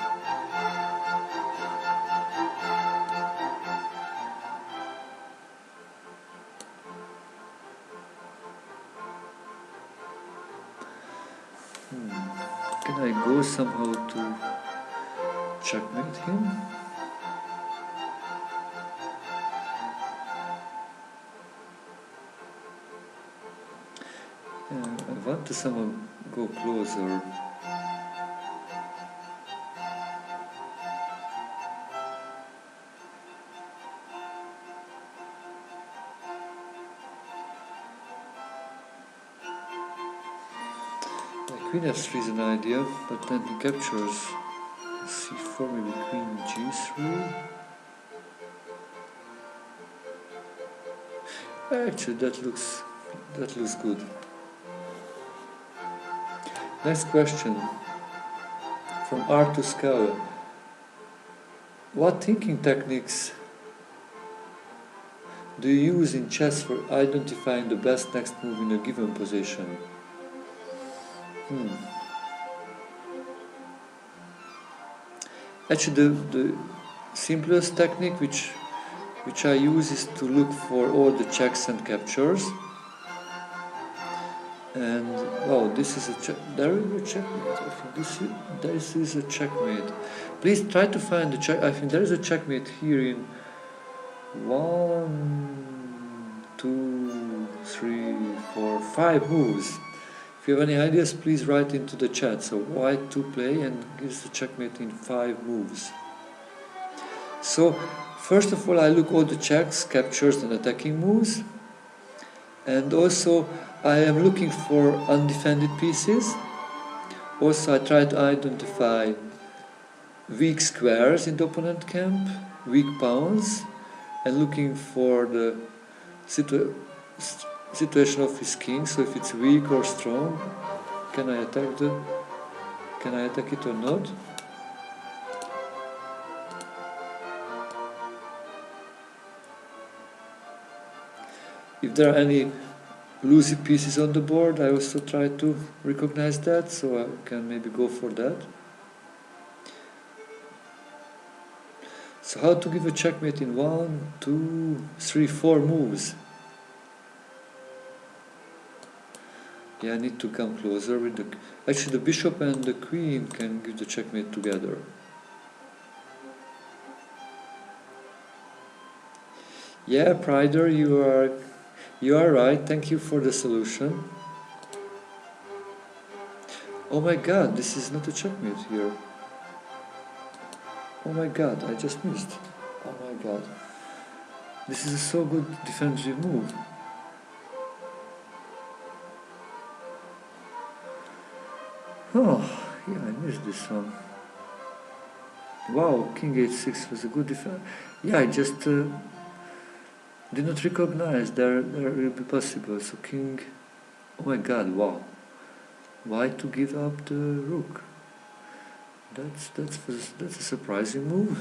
[SPEAKER 1] Can I go somehow to checkmate him? I want to somehow go closer. Queen f3 is an idea, but then he captures c4, maybe queen g3. Actually, that looks good. Next question from Artur Skala. What thinking techniques do you use in chess for identifying the best next move in a given position? Actually, the simplest technique which I use is to look for all the checks and captures. And wow, this is a check. There is a checkmate. I think this is a checkmate. Please try to find the check. I think there is a checkmate here in 1 2, 3, 4, 5 moves. If you have any ideas, please write into the chat. So white to play and gives the checkmate in 5 moves. So first of all, I look all the checks, captures and attacking moves. And also I am looking for undefended pieces. Also I try to identify weak squares in the opponent camp, weak pawns, and looking for the situation of his king. So if it's weak or strong, can I attack it or not? If there are any loosey pieces on the board, I also try to recognize that, so I can maybe go for that. So how to give a checkmate in 1, 2, 3, 4 moves? Yeah, I need to come closer with the... Actually, the bishop and the queen can give the checkmate together. Yeah, Prider, you are right. Thank you for the solution. Oh my god, this is not a checkmate here. Oh my god, I just missed. Oh my god. This is a so good defensive move. Oh, yeah, I missed this one. Wow, King h6 was a good defense. Yeah, I just did not recognize there will be possible. So King... Oh my god, wow. Why to give up the rook? That's a surprising move.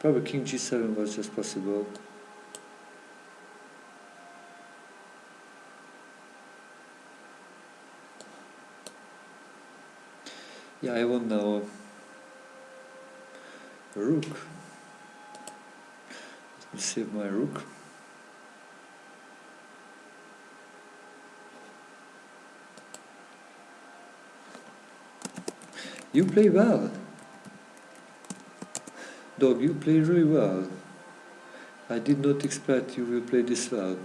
[SPEAKER 1] Probably King g7 was just possible. Yeah, I want now a rook. Let me save my rook. You play well. Dog, you play really well. I did not expect you will play this well.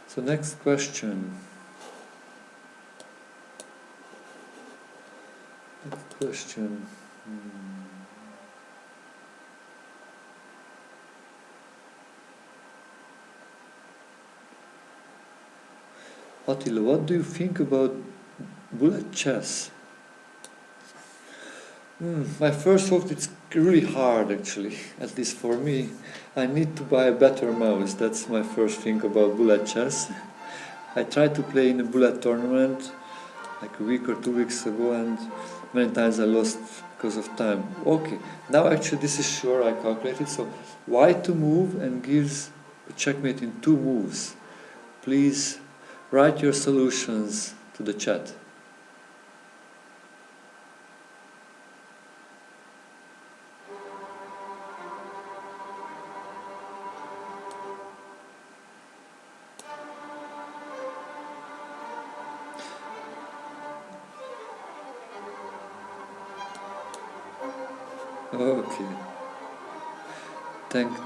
[SPEAKER 1] So next question. Next question. Attila, what do you think about bullet chess? My first thought, it's really hard actually, at least for me. I need to buy a better mouse. That's my first thing about bullet chess. I tried to play in a bullet tournament like a week or 2 weeks ago, and many times I lost because of time. Okay, now actually this is sure I calculated. So white to move and gives a checkmate in 2 moves. Please write your solutions to the chat. Okay.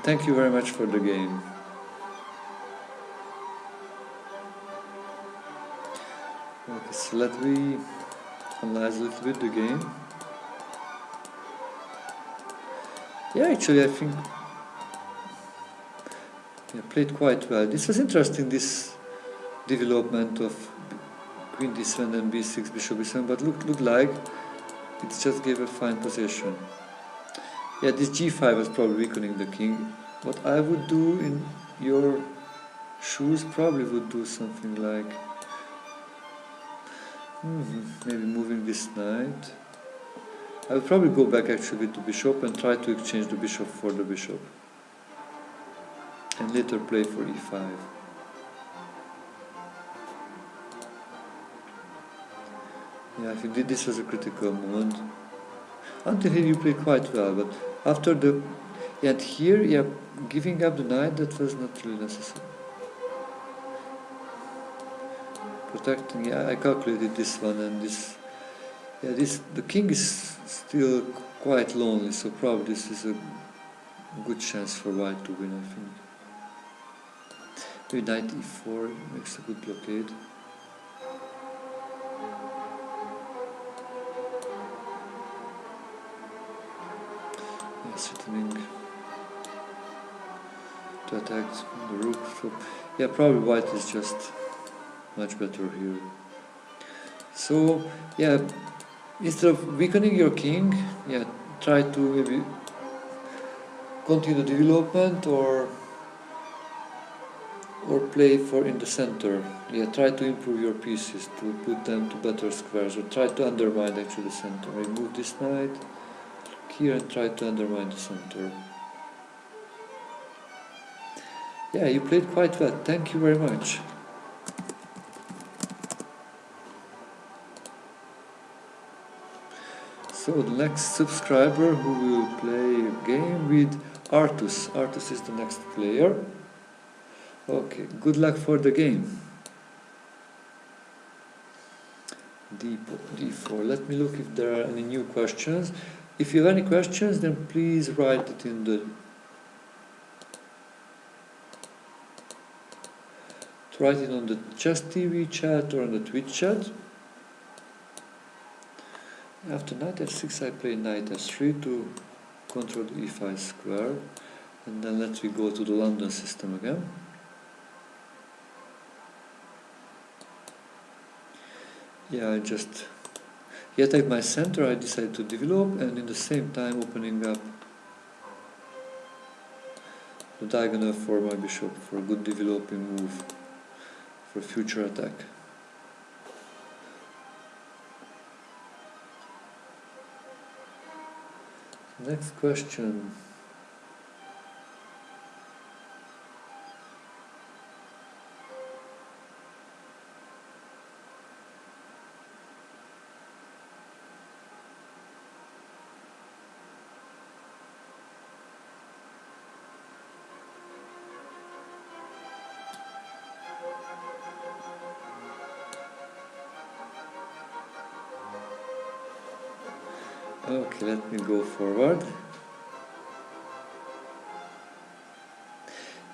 [SPEAKER 1] Thank you very much for the game. Okay, so let me analyze a little bit the game. Yeah, actually I think I played quite well. This was interesting, this development of Queen d7 and b6, Bishop b7, but looked like it just gave a fine position. Yeah, this g5 was probably weakening the king. What I would do in your shoes probably would do something like maybe moving this knight. I would probably go back actually to bishop and try to exchange the bishop for the bishop. And later play for e5. Yeah, I think this was a critical moment. Until here you played quite well, but after the... And here, yeah, giving up the knight, that was not really necessary. Protecting, yeah, I calculated this one and this... Yeah, the king is still quite lonely, so probably this is a good chance for white to win, I think. Maybe knight e4 makes a good blockade. Yeah, threatening to attack the rook. So, yeah, probably white is just much better here. So, yeah, instead of weakening your king, yeah, try to maybe continue the development or play for in the center. Yeah, try to improve your pieces to put them to better squares, or try to undermine actually the center. Remove this knight here and try to undermine the center. Yeah, you played quite well. Thank you very much. So the next subscriber who will play a game with Artus. Artus is the next player. Okay, good luck for the game. D4. Let me look if there are any new questions. If you have any questions, then please write it in the write it on the Chess TV chat or on the Twitch chat. After knight f6, I play knight s3 to control the e5 square, and then let me go to the London system again. Yeah, I take my center. I decide to develop, and in the same time opening up the diagonal for my bishop for a good developing move for future attack. Next question. Okay, let me go forward.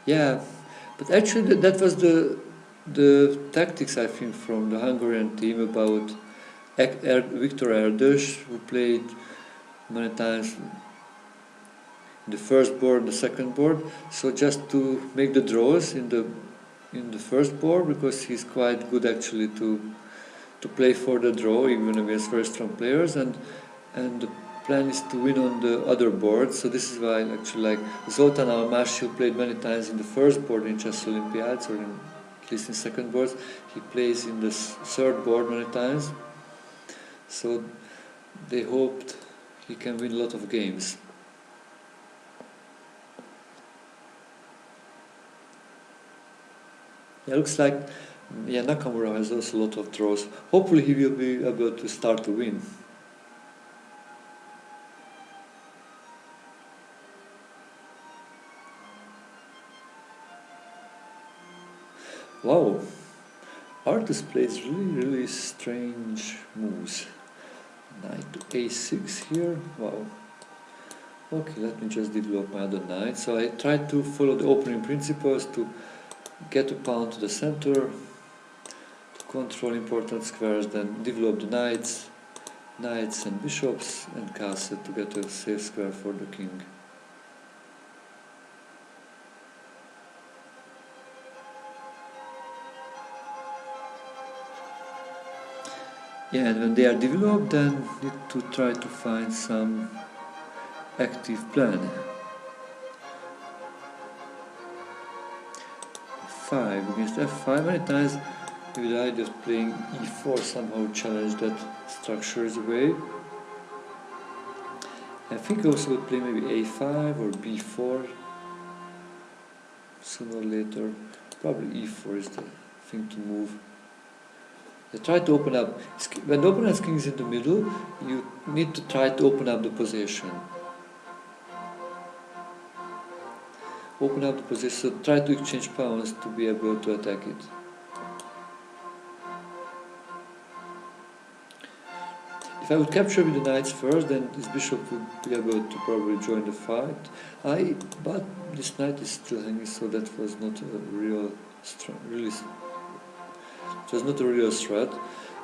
[SPEAKER 1] Yeah, but actually that was the tactics, I think, from the Hungarian team about Viktor Erdős, who played many times in the first board, the second board. So just to make the draws in the first board, because he's quite good actually to play for the draw even against very strong players, and the plan is to win on the other boards. So this is why actually like Zoltán Almási, who played many times in the first board in Chess Olympiads, or at least in second boards, he plays in the third board many times. So they hoped he can win a lot of games. Yeah, looks like Nakamura has also a lot of draws. Hopefully he will be able to start to win. Wow, Artus plays really strange moves. Knight to a6 here, wow. Okay, let me just develop my other knight. So I try to follow the opening principles to get a pawn to the center, to control important squares, then develop the knights and bishops, and castle to get a safe square for the king. Yeah, and when they are developed, then need to try to find some active plan. 5 against f5. Many times with the idea of playing e4 somehow challenge that structures away. I think I also would play maybe a5 or b4 sooner or later. Probably e4 is the thing to move. They try to open up. When the opponent's king is in the middle, you need to try to open up the position. Open up the position, so try to exchange pawns to be able to attack it. If If I would capture with the knights first, then this bishop would be able to probably join the fight. But this knight is still hanging, so that was not a real it was not a real threat.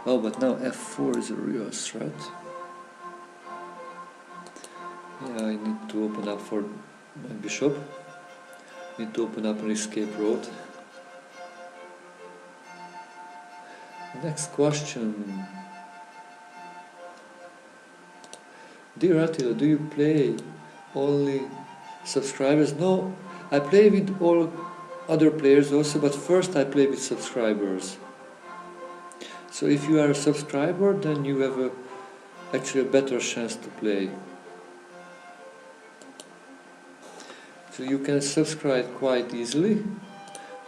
[SPEAKER 1] Oh, but now f4 is a real threat. Yeah, I need to open up for my bishop. Need to open up an escape road. Next question. Dear Attila, do you play only subscribers? No, I play with all other players also, but first I play with subscribers. So if you are a subscriber, then you have actually a better chance to play. So you can subscribe quite easily.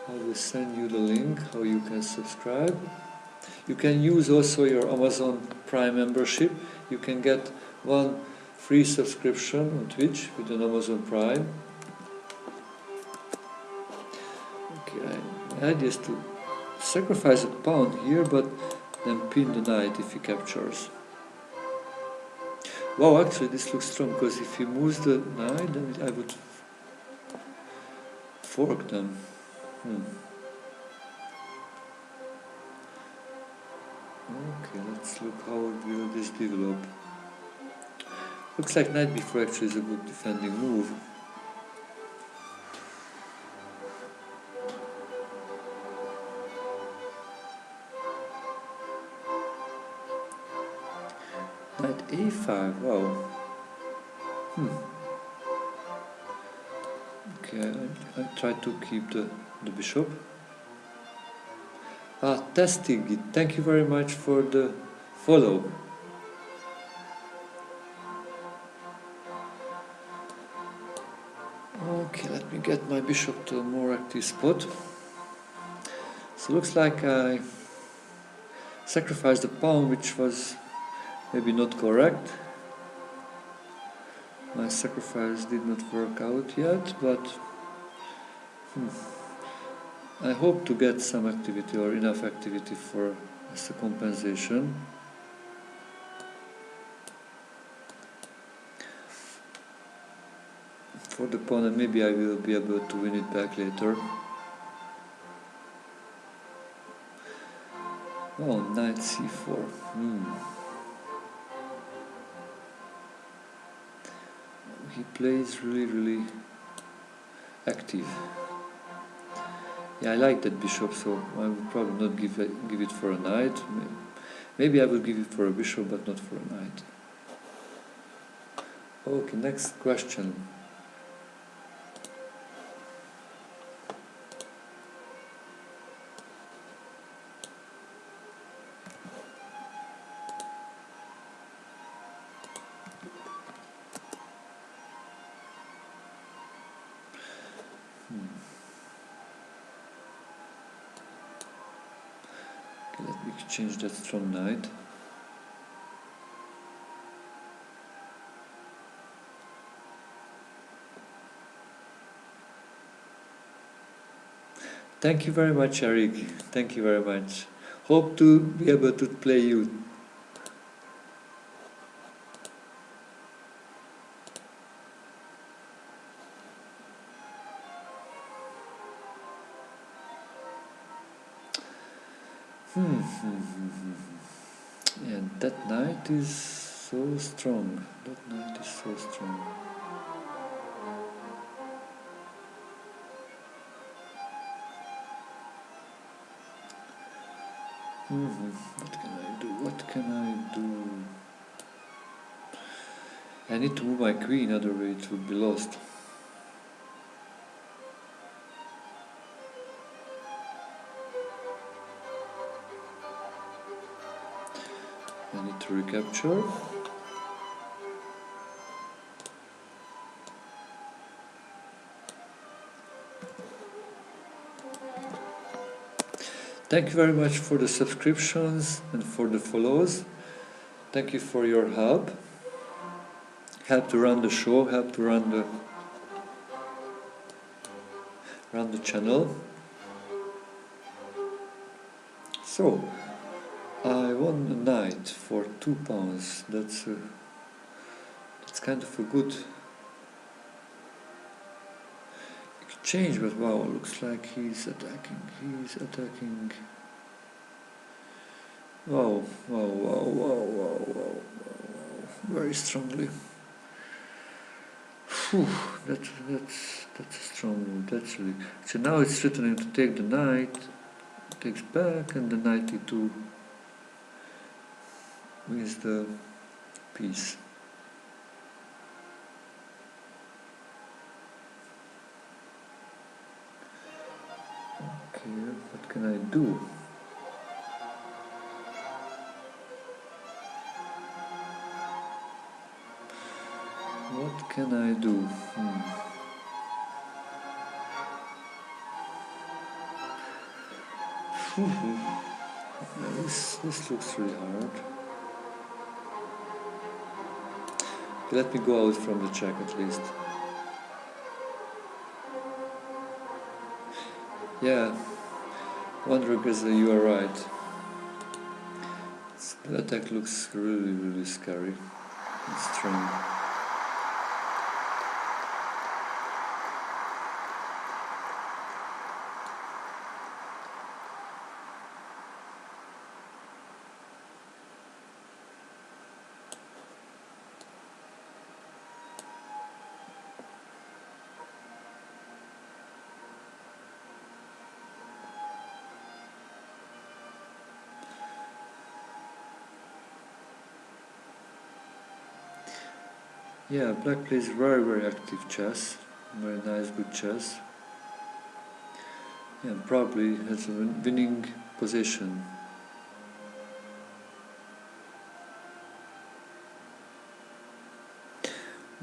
[SPEAKER 1] I will send you the link how you can subscribe. You can use also your Amazon Prime membership. You can get one free subscription on Twitch with an Amazon Prime. Okay, my idea is to sacrifice a pawn here, but then pin the knight if he captures. Wow, actually this looks strong, because if he moves the knight, then I would fork them. Okay, let's look how will this develop. Looks like knight b4 actually is a good defending move. Knight a5, wow. Okay, I try to keep the bishop. Testing it. Thank you very much for the follow. Okay, let me get my bishop to a more active spot. So looks like I sacrificed the pawn, which was maybe not correct. My sacrifice did not work out yet, but I hope to get some activity or enough activity for as a compensation. For the pawn, and maybe I will be able to win it back later. Oh, knight c4. He plays really active. Yeah, I like that bishop, so I will probably not give it for a knight. Maybe I will give it for a bishop, but not for a knight. Okay, next question. Let me change that strong knight. Thank you very much, Eric. Thank you very much. Hope to be able to play you. And that knight is so strong. That knight is so strong. What can I do? What can I do? I need to move my queen, otherwise it would be lost. I need to recapture. Thank you very much for the subscriptions and for the follows. Thank you for your help. Help to run the show, help to run the channel. So, I won a knight for £2. That's kind of a good exchange, but wow, looks like he's attacking. Wow, very strongly. Phew, that's a strong move. That's really. So now it's threatening to take the knight. Takes back, and the knight e2 wins the piece. Okay, what can I do? What can I do? This looks really hard. Okay, let me go out from the check at least. Yeah, wondering because you are right. The attack looks really scary and strong. Yeah, black plays very active chess, very nice, good chess. Yeah, probably has a winning position.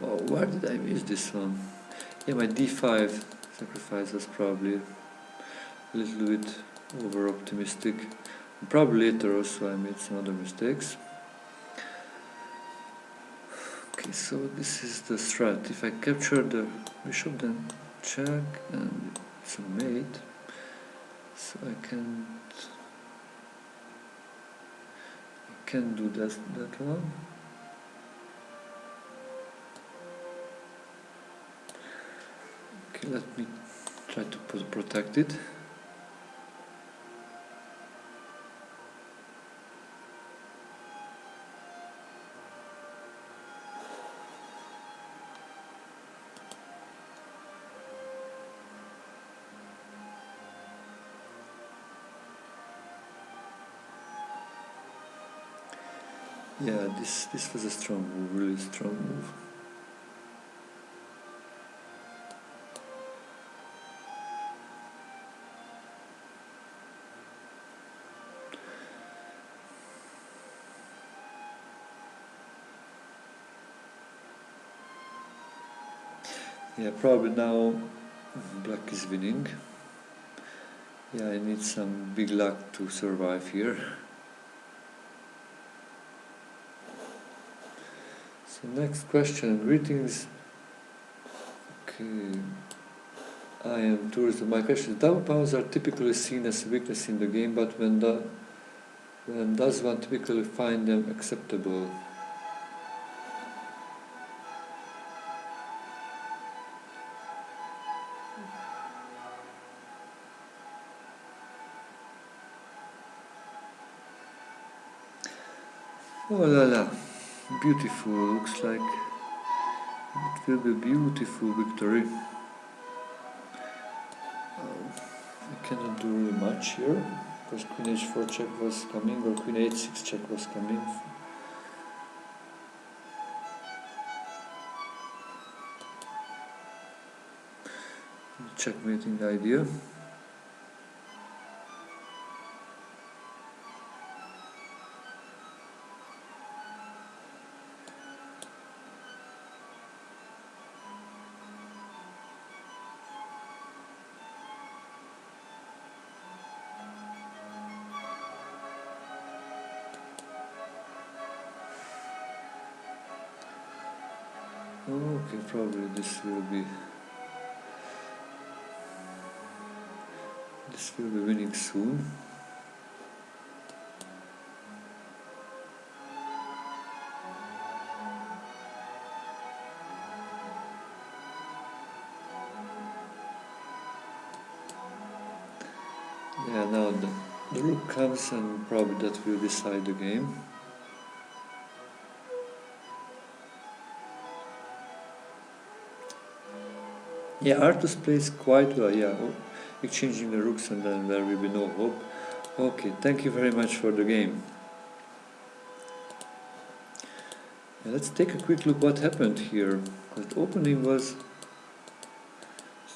[SPEAKER 1] Well, where did I miss this one? Yeah, my d5 sacrifice was probably a little bit over optimistic. Probably later also I made some other mistakes. Okay, so this is the strat. If I capture the bishop, then check and it's a mate. So I can do that one. Okay, let me try to protect it. Yeah, this was a strong move, really strong move. Yeah, probably now black is winning. Yeah, I need some big luck to survive here. So next question, greetings. Okay, IM Turzo. My question is, double pawns are typically seen as a weakness in the game, but when does one typically find them acceptable? Oh la la, beautiful, looks like it will be a beautiful victory. I cannot do really much here, because queen h4 check was coming, or queen h6 check was coming. Checkmating idea. Okay, probably this will be winning soon. Yeah, now the rook comes and probably that will decide the game. Yeah, Artus plays quite well, yeah, exchanging the rooks and then there will be no hope. Okay, thank you very much for the game. Yeah, let's take a quick look what happened here, because the opening was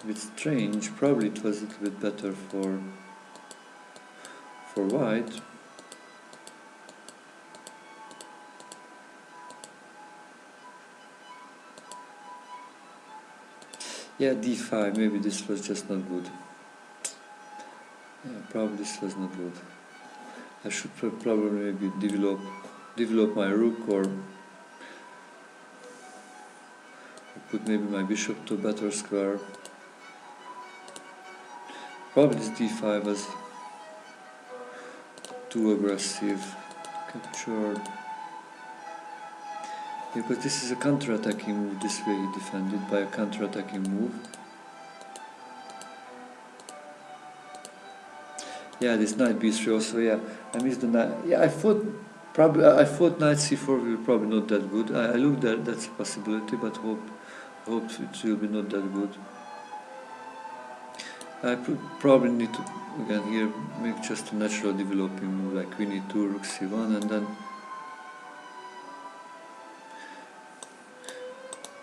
[SPEAKER 1] a bit strange. Probably it was a little bit better for white. Yeah, d5, maybe this was just not good. Yeah, probably this was not good. I should probably maybe develop my rook or put maybe my bishop to a better square. Probably this d5 was too aggressive. Captured. Because this is a counter-attacking move, this way he defended by a counter-attacking move. Yeah, this knight b3 also, yeah, I missed the knight. Yeah, I thought knight c4 will probably not that good. I looked at that's a possibility, but hope it will be not that good. I probably need to, again here, make just a natural developing move, like queen e2, rook c1, and then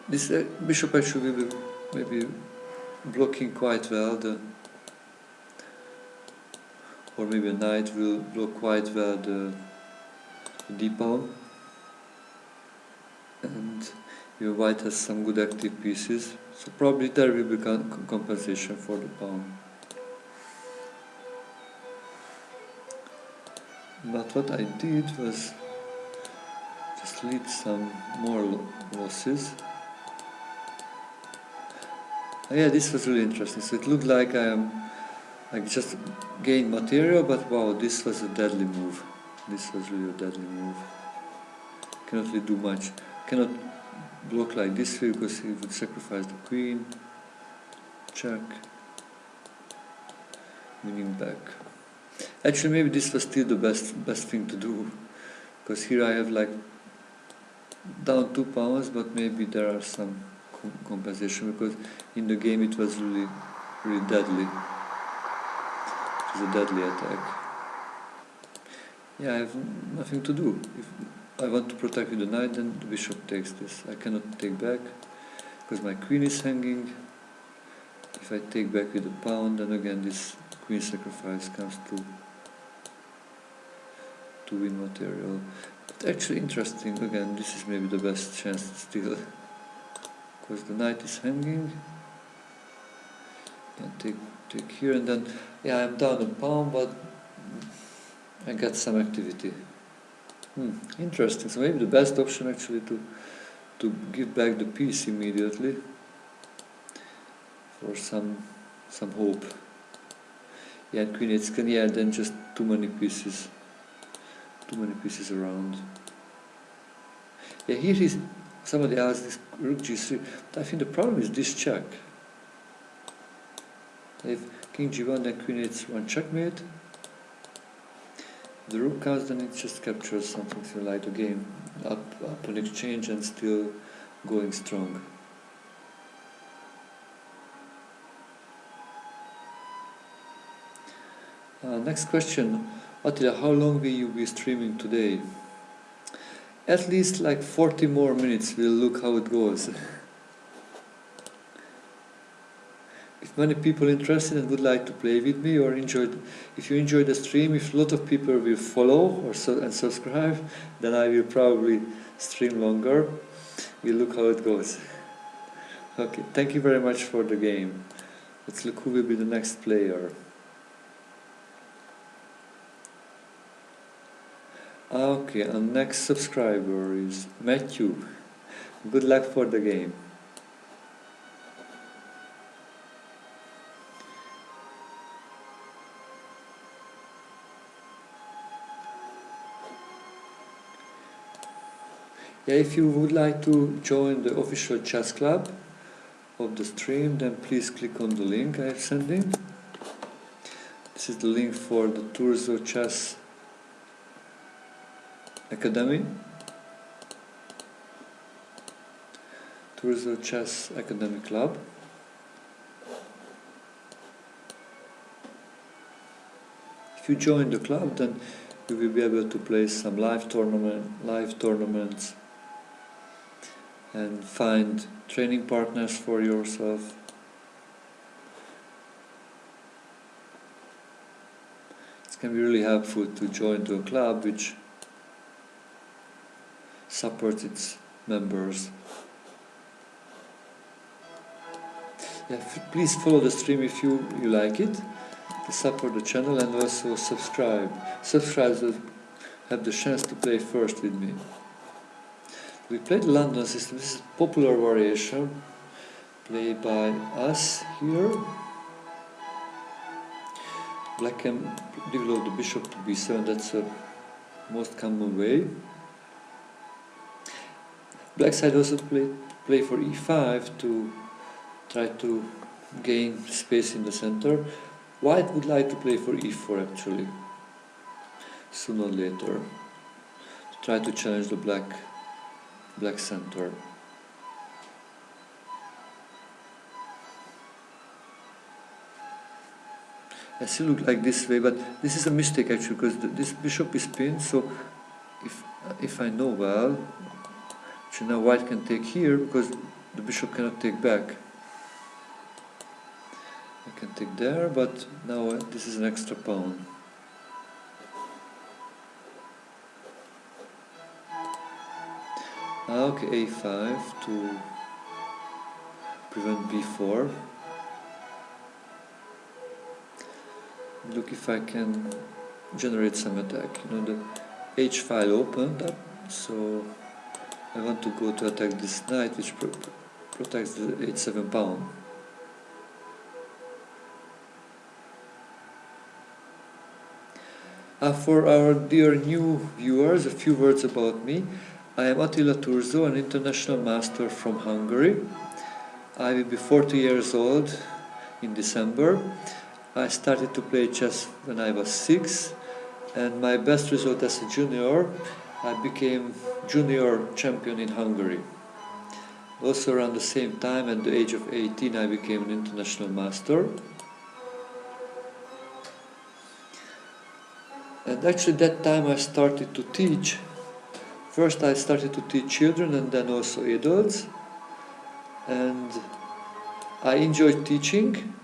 [SPEAKER 1] this bishop actually will be maybe blocking quite well, or maybe a knight will block quite well the d-pawn, and your white has some good active pieces, so probably there will be compensation for the pawn. But what I did was just lead some more losses. Yeah, this was really interesting. So it looked like I just gained material, but wow, this was a deadly move. This was really a deadly move. Cannot really do much. Cannot block like this way because he would sacrifice the queen. Check. Winning back. Actually, maybe this was still the best thing to do, because here I have like down 2 pawns, but maybe there are some compensation, because in the game it was really deadly. It was a deadly attack. Yeah, I have nothing to do. If I want to protect with the knight, then the bishop takes this. I cannot take back because my queen is hanging. If I take back with the pawn, then again this queen sacrifice comes to win material. But actually interesting, again, this is maybe the best chance still, because the knight is hanging. And take here, and then yeah, I'm down a pawn, but I get some activity. Interesting. So maybe the best option actually to give back the piece immediately for some hope. Yeah, and queen h10, yeah, then just too many pieces around. Yeah, here is somebody asked this rook g3, but I think the problem is this check. If king g1 then queen h1 checkmate, if the rook comes, then it just captures something like the game up on exchange and still going strong. Next question, Attila, how long will you be streaming today? At least like 40 more minutes, we'll look how it goes. If many people interested and would like to play with me or if you enjoyed the stream, if a lot of people will follow and subscribe, then I will probably stream longer. We'll look how it goes. Okay, thank you very much for the game. Let's look who will be the next player. Okay, our next subscriber is Matthew. Good luck for the game. Yeah, if you would like to join the official chess club of the stream, then please click on the link I am sending. This This is the link for the Turzo Chess Academy. Turzo Chess Academy Club. If you join the club, then you will be able to play some live tournaments and find training partners for yourself. It can be really helpful to join to a club which supports its members. Yeah, please follow the stream if you like it, to support the channel, and also subscribe. Subscribers will have the chance to play first with me. We played the London system. This is a popular variation played by us here. Black can develop the bishop to b7, that's the most common way. Black side also play for e5 to try to gain space in the center. White would like to play for e4 actually, sooner or later, to try to challenge the black center. I still look like this way, but this is a mistake actually, because this bishop is pinned, so if I know well, actually now white can take here, because the bishop cannot take back. I can take there, but now this is an extra pawn. Okay, a5 to prevent b4. Look if I can generate some attack. You know, the h file opened up, so I want to go to attack this knight, which protects the h7 pawn. For our dear new viewers, a few words about me. I am Attila Turzo, an international master from Hungary. I will be 40 years old in December. I started to play chess when I was 6, and my best result as a junior, I became junior champion in Hungary. Also around the same time, at the age of 18, I became an international master. And actually that time I started to teach. First I started to teach children and then also adults. And I enjoyed teaching,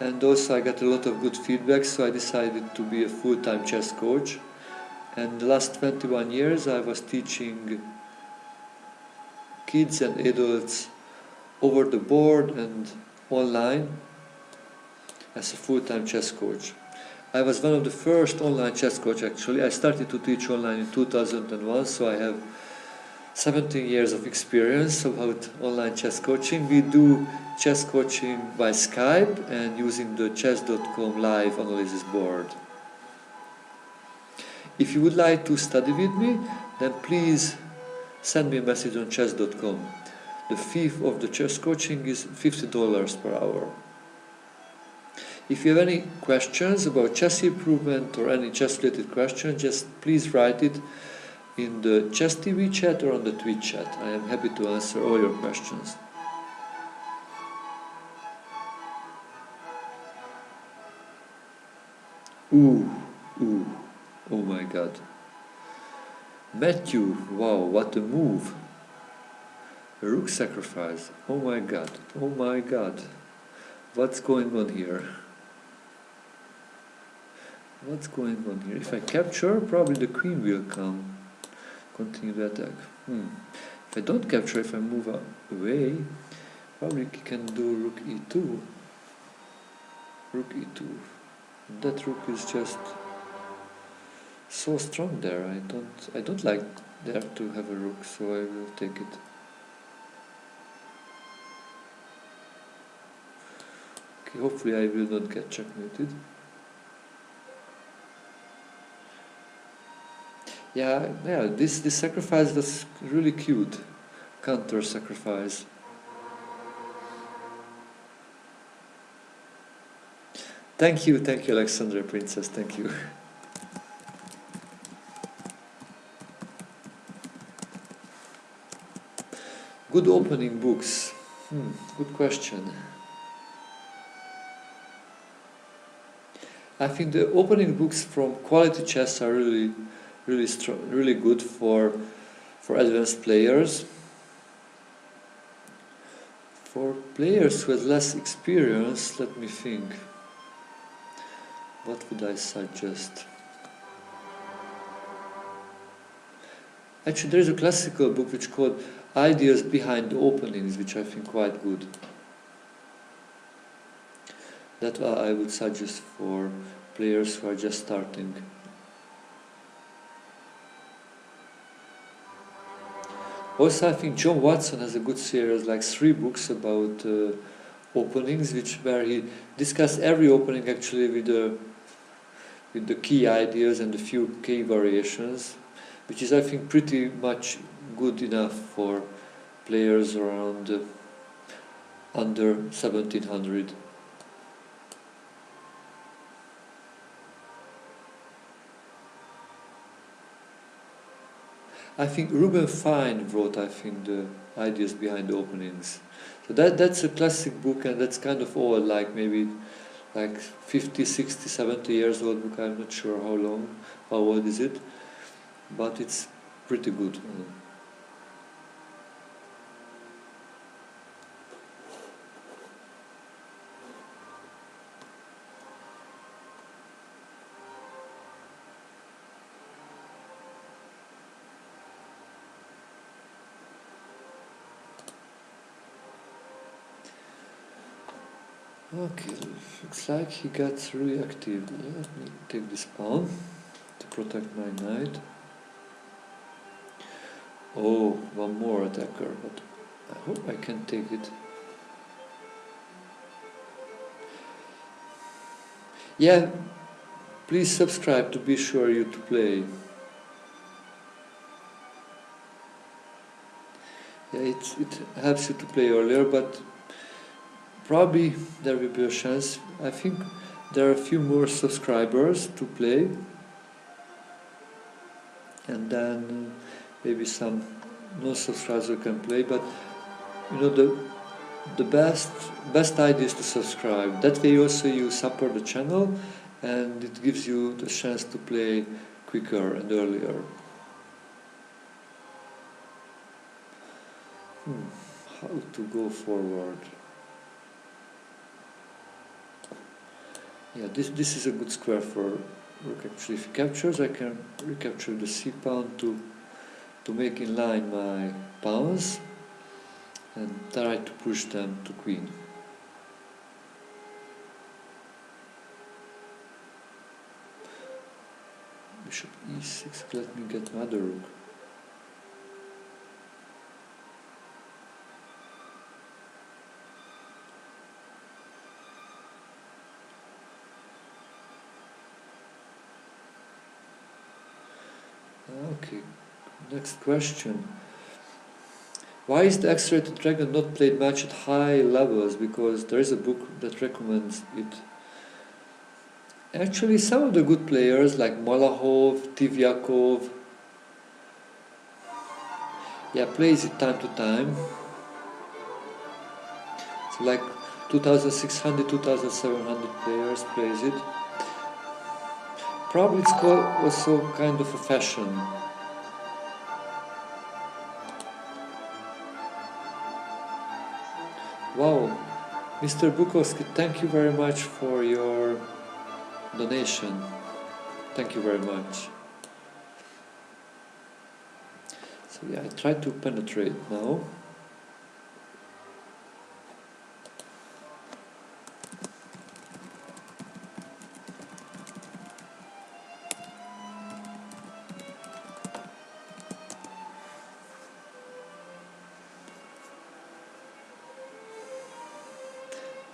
[SPEAKER 1] and also I got a lot of good feedback, so I decided to be a full-time chess coach. And the last 21 years I was teaching kids and adults over the board and online as a full-time chess coach. I was one of the first online chess coach actually. I started to teach online in 2001, so I have 17 years of experience about online chess coaching. We do chess coaching by Skype and using the chess.com live analysis board. If you would like to study with me, then please send me a message on chess.com. The fee of the chess coaching is $50 per hour. If you have any questions about chess improvement or any chess-related question, just please write it in the Chess TV chat or on the Twitch chat. I am happy to answer all your questions. Ooh, oh my God. Matthew, wow, what a move. A rook sacrifice, oh my God, oh my God. What's going on here? What's going on here? If I capture, probably the queen will come. Continue the attack. If I don't capture, if I move away, probably he can do rook e2. Rook e2. That rook is just so strong there. I don't like there to have a rook, so I will take it. Okay, hopefully I will not get checkmated. Yeah, this sacrifice was really cute. Counter sacrifice. Thank you, Alexandra Princess, thank you. Good opening books. Good question. I think the opening books from Quality Chess are really strong, really good for advanced players. For players who have less experience, let me think. What would I suggest? Actually, there is a classical book which is called Ideas Behind the Openings, which I think quite good. That I would suggest for players who are just starting. Also, I think John Watson has a good series, like 3 books about openings, where he discussed every opening actually with the key ideas and a few key variations, which is, I think, pretty much good enough for players around under 1700. I think Ruben Fine wrote, I think, the Ideas Behind the Openings. So that's a classic book, and that's kind of old, like maybe like 50, 60, 70 years old book. I'm not sure how old is it, but it's pretty good. Okay, looks like he got really active. Let me take this pawn to protect my knight. Oh, one more attacker, but I hope I can take it. Yeah, please subscribe to be sure you to play. Yeah, it helps you to play earlier, but probably there will be a chance. I think there are a few more subscribers to play, and then maybe some non-subscribers can play. But you know, the best idea is to subscribe. That way also you support the channel, and it gives you the chance to play quicker and earlier. How to go forward? Yeah, this is a good square for rook. Actually, if he captures, I can recapture the c pawn to make in line my pawns and try to push them to queen. Bishop e6, let me get another rook. Okay, next question. Why is the X-rated dragon not played much at high levels? Because there is a book that recommends it. Actually, some of the good players like Malahov, Tivyakov, plays it time to time. So like 2,600, 2,700 players plays it. Probably it's also kind of a fashion. Wow, Mr. Bukowski, thank you very much for your donation. Thank you very much. So I try to penetrate now.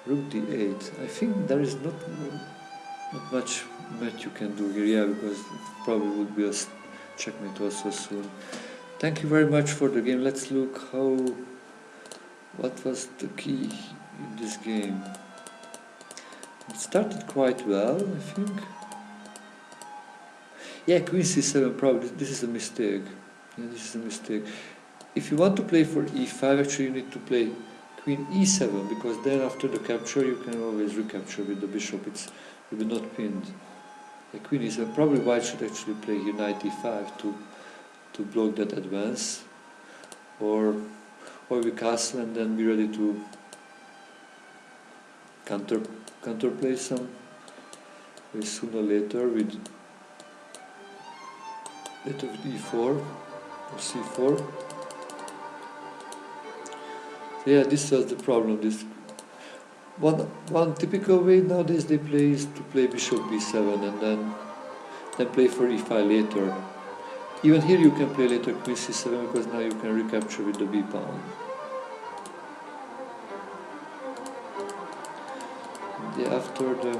[SPEAKER 1] Rook d8. I think there is not much you can do here, because it probably would be a checkmate also soon. Thank you very much for the game. Let's look what was the key in this game. It started quite well, I think. Yeah, queen c7, probably this is a mistake. Yeah, this is a mistake. If you want to play for e5, actually you need to play queen e7, because then after the capture you can always recapture with the bishop. It will be not pinned. The queen e7, probably white should actually play here knight e5 to block that advance, or we castle and then be ready to counterplay some sooner or later with e4 or c4. So yeah, this was the problem. This one typical way nowadays they play is to play bishop b7 and then play for e5 later. Even here you can play later queen c7 because now you can recapture with the b pawn. Yeah, after the...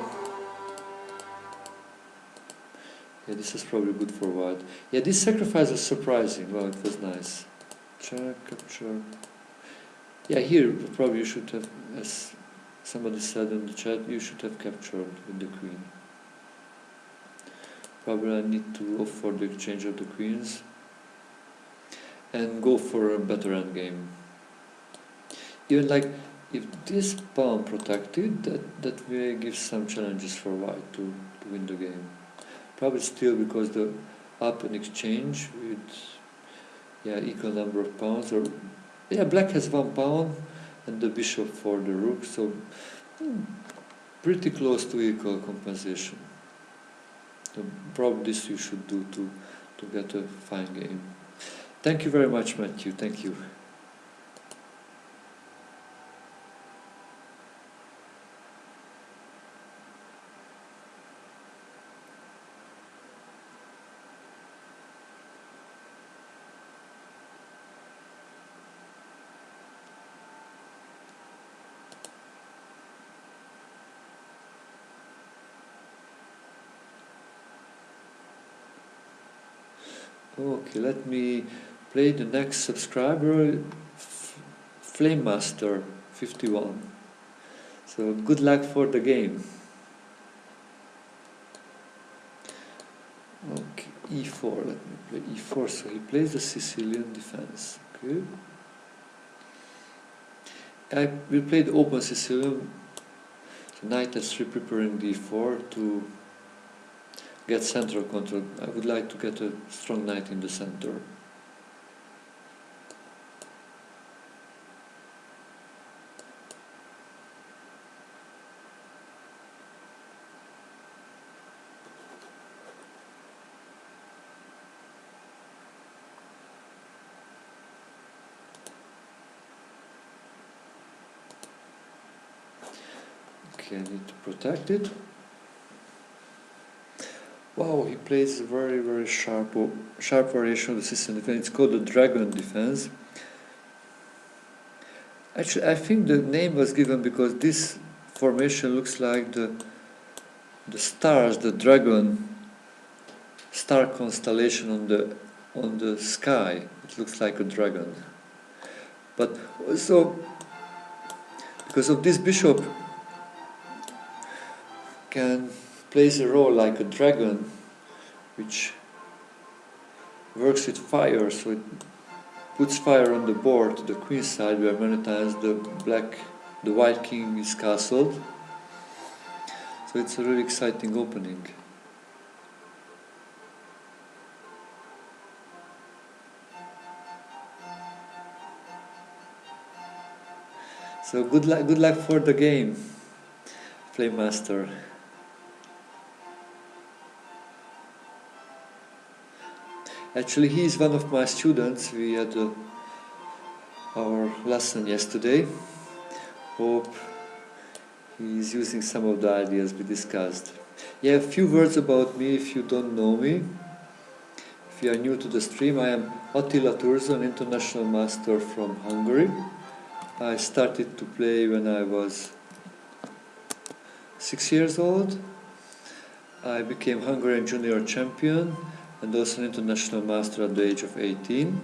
[SPEAKER 1] Yeah, this is probably good for white. Yeah, this sacrifice was surprising. Wow, it was nice. Check, capture. Yeah, here probably you should have, as somebody said in the chat, you should have captured with the queen. Probably I need to opt for the exchange of the queens and go for a better endgame. Even like if this pawn protected, that way gives some challenges for white to win the game. Probably still because the up and exchange with equal number of pawns, or black has 1 pawn and the bishop for the rook, so pretty close to equal compensation. So probably this you should do to get a fine game. Thank you very much, Matthew. Thank you. Okay, let me play the next subscriber, Flamemaster 51. So good luck for the game. Okay, e4, let me play e4. So he plays the Sicilian defense. Okay. I will play the open Sicilian. So knight h3, preparing d4 to get central control. I would like to get a strong knight in the center. Okay, I need to protect it. Wow, he plays a very, very sharp variation of the Sicilian defense. It's called the dragon defense. Actually, I think the name was given because this formation looks like the stars, the dragon star constellation on the sky. It looks like a dragon. But also, because of this bishop plays a role like a dragon, which works with fire, so it puts fire on the board to the queen side, where many times the white king is castled. So it's a really exciting opening. So good luck for the game, Flamemaster. Actually, he is one of my students. We had our lesson yesterday. Hope he is using some of the ideas we discussed. Yeah, a few words about me if you don't know me. If you are new to the stream, I am Attila Turzo, an international master from Hungary. I started to play when I was 6 years old. I became Hungarian junior champion and also an international master at the age of 18.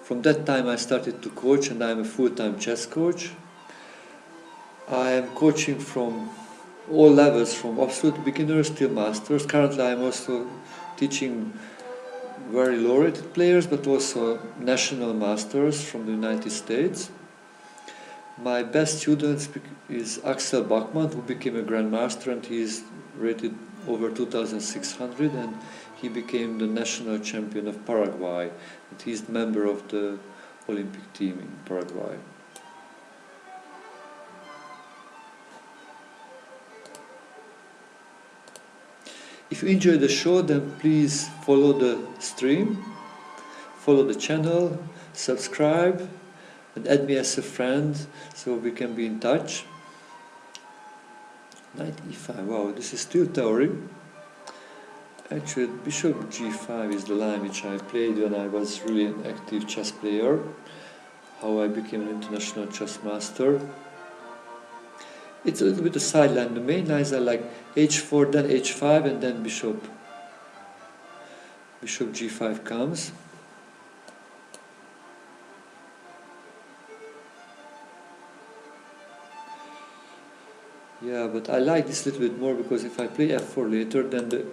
[SPEAKER 1] From that time I started to coach, and I'm a full-time chess coach. I am coaching from all levels, from absolute beginners till masters. Currently I'm also teaching very low-rated players, but also national masters from the United States. My best student is Axel Bachmann, who became a grandmaster, and he is rated over 2,600, and he became the national champion of Paraguay. And he's the member of the Olympic team in Paraguay. If you enjoy the show, then please follow the stream, follow the channel, subscribe, and add me as a friend so we can be in touch. Knight e5, wow, this is still theory. Actually, bishop g5 is the line which I played when I was really an active chess player, how I became an international chess master. It's a little bit a sideline. The main lines are like h4, then h5, and then bishop g5 comes. Yeah, but I like this a little bit more because if I play f4 later, then the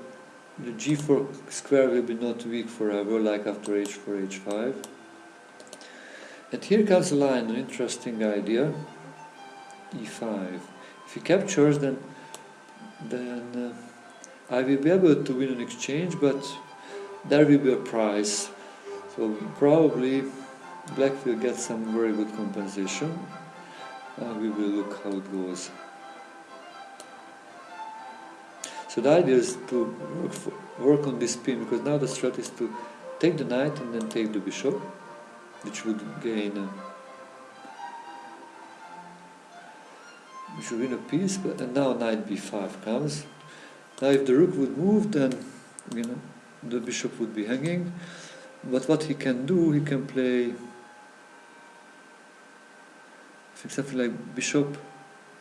[SPEAKER 1] g4 square will be not weak forever, like after h4, h5. And here comes a line, an interesting idea. e5. If he captures, then I will be able to win an exchange, but there will be a price. So probably black will get some very good compensation. We will look how it goes. So the idea is to work on this pin, because now the strat is to take the knight and then take the bishop, which would gain we should win a piece, and now knight b5 comes. Now if the rook would move, then the bishop would be hanging. But what he can do, he can play, I think something like bishop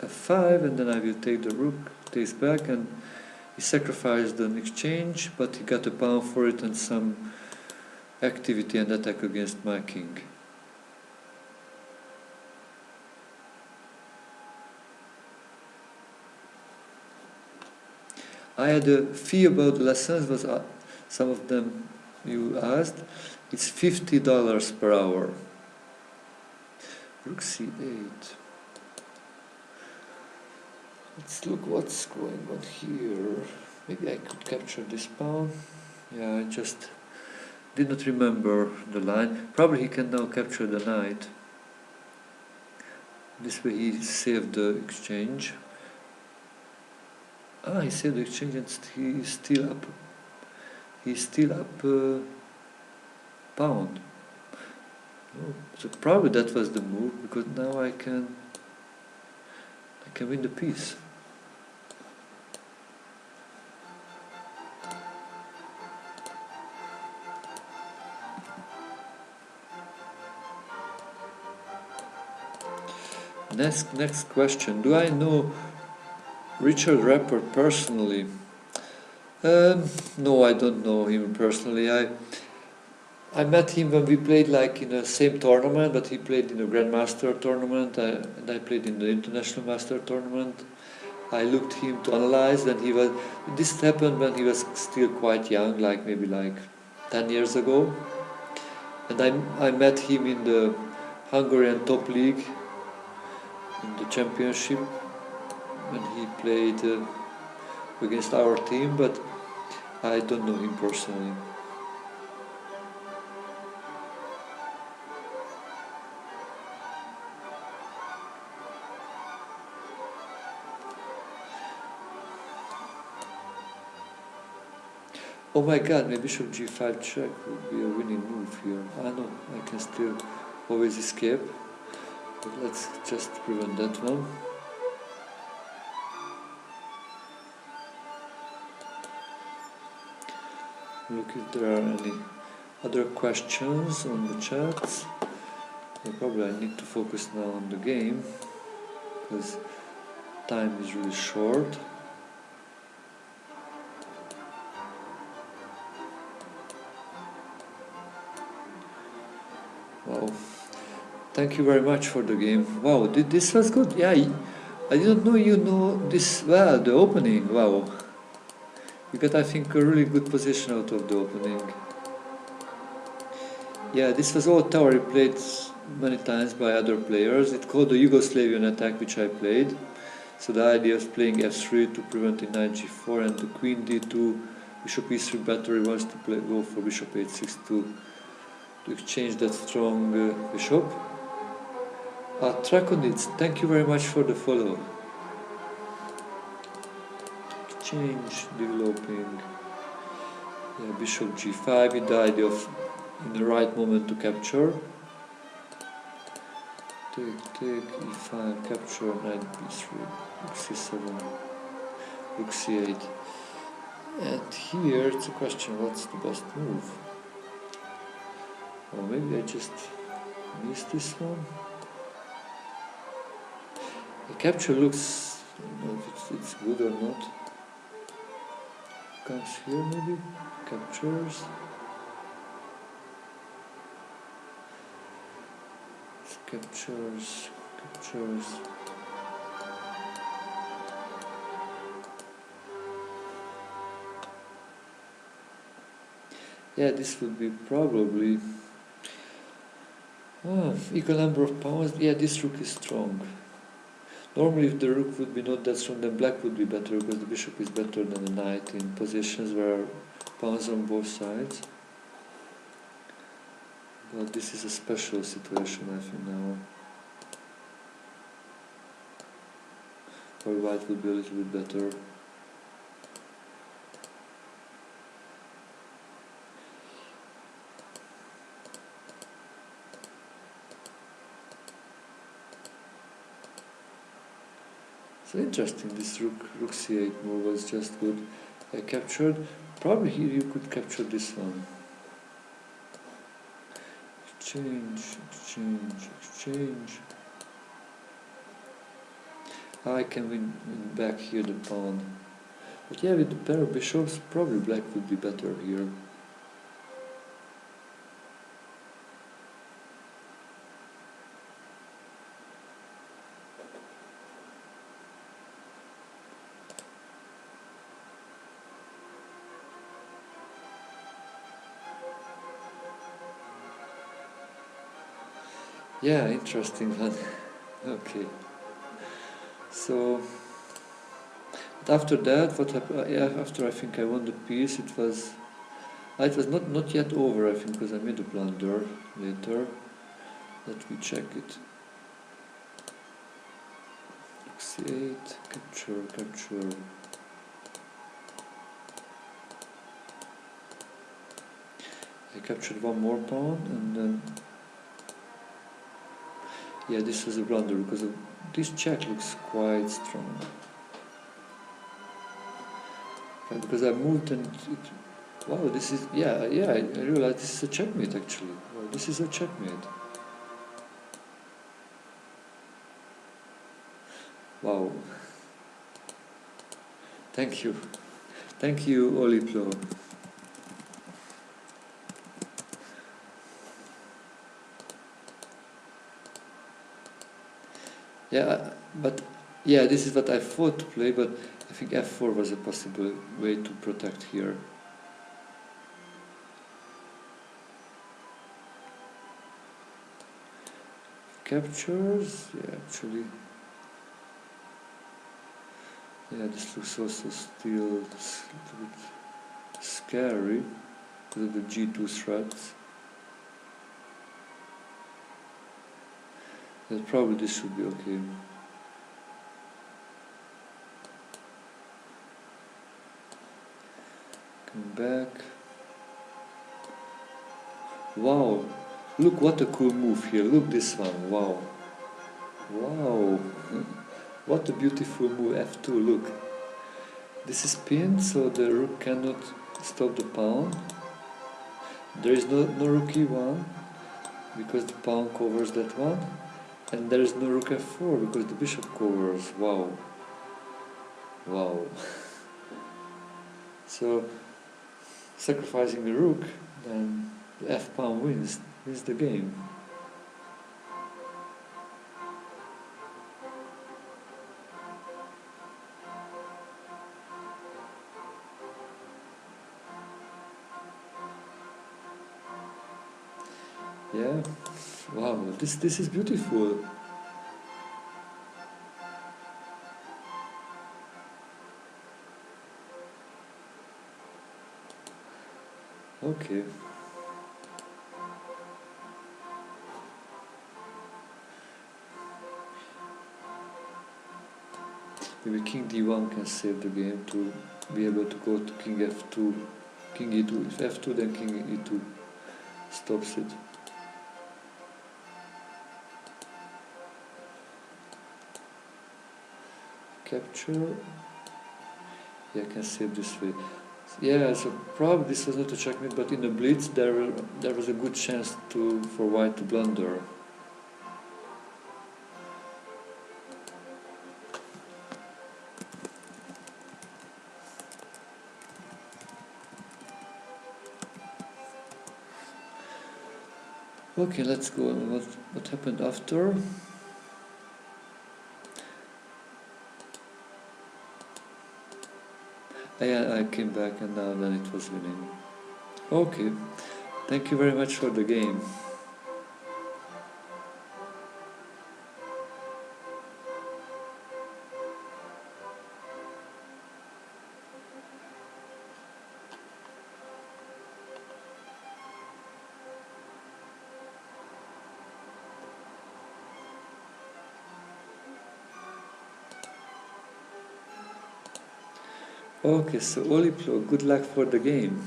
[SPEAKER 1] f5, and then I will take the rook, takes back, and he sacrificed an exchange, but he got a pawn for it and some activity and attack against my king. I had a fee about lessons, was some of them you asked. It's $50 per hour. Rook c8. Let's look what's going on here. Maybe I could capture this pawn. Yeah, I just did not remember the line. Probably he can now capture the knight. This way he saved the exchange. Ah, he saved the exchange and he's still up. He's still up pawn. Oh, so probably that was the move, because now I can win the piece. Next question. Do I know Richard Rapper personally? No, I don't know him personally. I met him when we played like in the same tournament, but he played in the Grandmaster tournament, and I played in the International Master tournament. I looked him to analyze, and this happened when he was still quite young, like maybe like 10 years ago. And I met him in the Hungarian top league, in the championship, when he played against our team, but I don't know him personally. Oh my god, maybe bishop g5 check would be a winning move here. I know, I can still always escape, but let's just prevent that one. Look if there are any other questions on the chats. Probably I need to focus now on the game, because time is really short. Wow, thank you very much for the game. Wow, this was good. Yeah, I didn't know you know this well, the opening, wow. You got, I think, a really good position out of the opening. Yeah, this was all tower played many times by other players. It's called the Yugoslavian attack, which I played. So the idea is playing f3 to prevent the knight g4 and the queen d2, bishop e3 battery wants to go for bishop h6 to exchange that strong bishop. Trakonitz, thank you very much for the follow. Exchange, developing. Yeah, bishop g5 with the idea of in the right moment to capture. Take, e5, capture, knight b3, rook c7, rook c8. And here it's a question, what's the best move? Or maybe I just missed this one. The capture looks, I don't know if it's good or not. Comes here maybe, captures. Captures. Yeah, this would be probably equal number of pawns. Yeah, this rook is strong. Normally if the rook would be not that strong, then black would be better because the bishop is better than the knight in positions where pawns on both sides. But this is a special situation, I think, now. For white would be a little bit better. So interesting, this rook c8 move was just good. I captured. Probably here you could capture this one. Exchange. I can win back here the pawn. But yeah, with the pair of bishops, probably black would be better here. Yeah, interesting one. Okay. So after that, what happened? Yeah, after I think I won the piece, it was not yet over. I think because I made a blunder later. Let me check it. C8, capture. I captured one more pawn and then. Yeah, this was a blunder because this check looks quite strong. And because I moved and wow, this is, I realized this is a checkmate actually. Wow, this is a checkmate. Wow. Thank you, Oliplo. Yeah, but yeah, this is what I thought to play, but I think f4 was a possible way to protect here. Captures, yeah, actually. Yeah, this looks also still a little bit scary because of the g2 threats. Yeah, probably this should be okay. Come back. Wow, look what a cool move here. Look this one, wow. What a beautiful move, f2, look. This is pinned, so the rook cannot stop the pawn. There is no rook e1, because the pawn covers that one. And there is no rook f4, because the bishop covers. Wow. So, sacrificing the rook, then the f-pawn wins the game. Yeah, wow, this is beautiful. Okay. Maybe king d1 can save the game to be able to go to king f2, king e2. If f2, then king e2 stops it. Capture. Yeah, I can save this way. Yeah, so probably this was not a checkmate, but in a blitz there was a good chance for white to blunder. Okay, let's go on. What happened after? Yeah, I came back and now then it was winning. Okay, thank you very much for the game. Okay, so Oliplo, good luck for the game.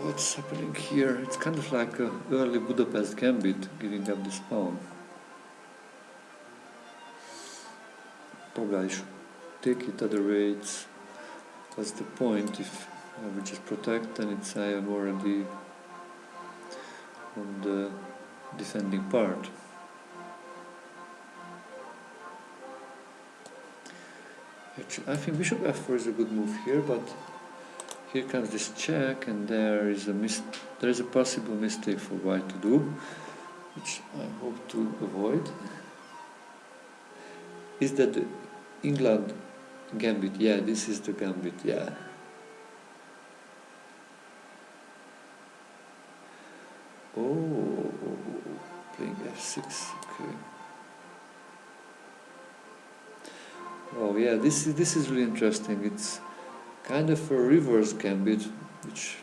[SPEAKER 1] What's happening here? It's kind of like a early Budapest gambit, giving up this pawn. Probably I should take it, other way what's the point? If I would just protect, then I am already on the defending part. Actually, I think bishop f4 is a good move here, but here comes this check, and there is a possible mistake for white to do, which I hope to avoid. Is that the England gambit? Yeah, this is the gambit, yeah. Oh, playing f6, okay. Oh yeah, this is really interesting. It's kind of a reverse gambit, which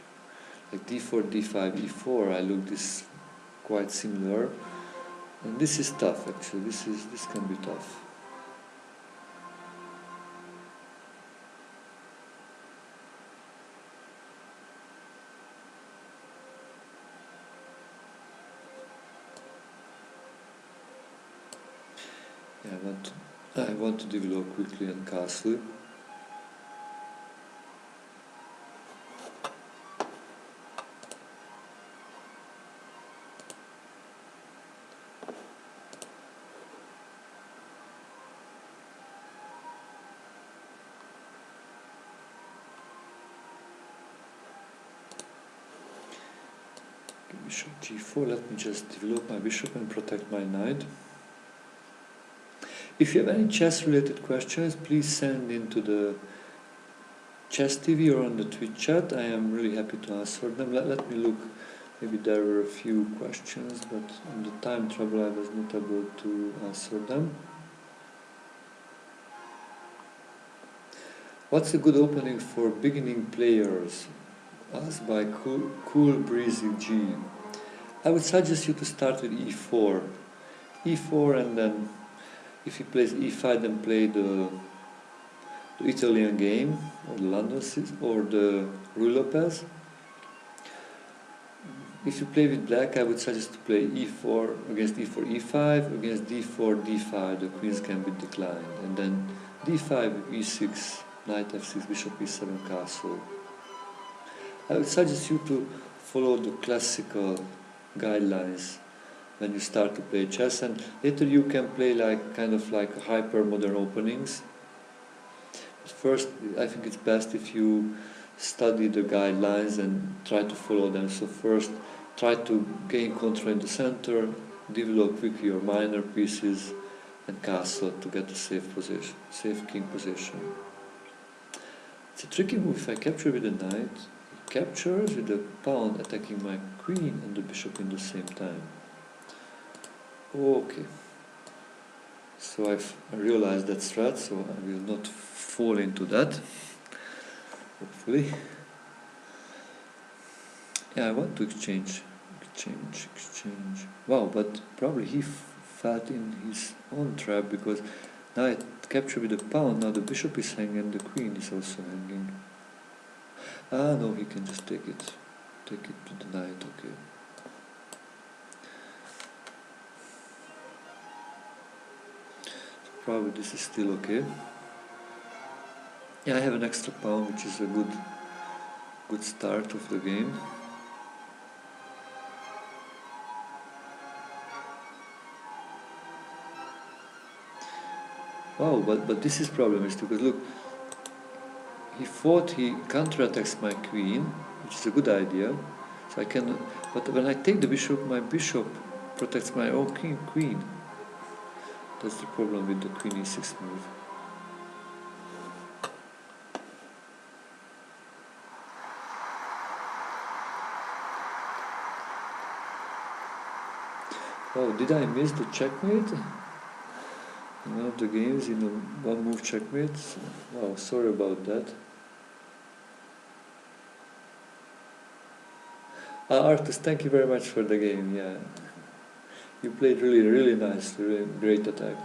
[SPEAKER 1] like d4, d5, e4. I look this quite similar, and this is tough actually. This can be tough. Yeah, I want to develop quickly and castle. Bishop g4, let me just develop my bishop and protect my knight. If you have any chess related questions, please send into the Chess TV or on the Twitch chat. I am really happy to answer them. Let me look. Maybe there were a few questions, but on the time trouble I was not able to answer them. What's a good opening for beginning players? Asked by Cool Breezy G. I would suggest you to start with e4. e4, and then if he plays e5, then play the Italian game, or the London or the Rui Lopez. If you play with black, I would suggest to play e4 against e4, e5, against d4, d5, the queen's gambit declined, and then d5, e6, knight f6, bishop e7, castle. I would suggest you to follow the classical guidelines when you start to play chess, and later you can play kind of like hyper modern openings. But first, I think it's best if you study the guidelines and try to follow them. So first, try to gain control in the center, develop quickly your minor pieces, and castle to get a safe position, safe king position. It's a tricky move. If I capture with a knight, he captures with the pawn attacking my queen and the bishop in the same time. Okay. So I realized that strat, so I will not fall into that, hopefully. Yeah, I want to exchange. Wow, but probably he fell in his own trap, because now I capture with the pawn, now the bishop is hanging and the queen is also hanging. Ah, no, he can just take it to the knight, okay. So probably this is still okay. Yeah, I have an extra pawn, which is a good start of the game. Wow, but this is problematic, because look, he counterattacks my queen, which is a good idea. So I can, but when I take the bishop, my bishop protects my own queen. That's the problem with the queen e6 move. Oh, did I miss the checkmate? In one of the games, in a one move checkmate? Wow, sorry about that. Arctus, thank you very much for the game, yeah. You played really nice, really great attack.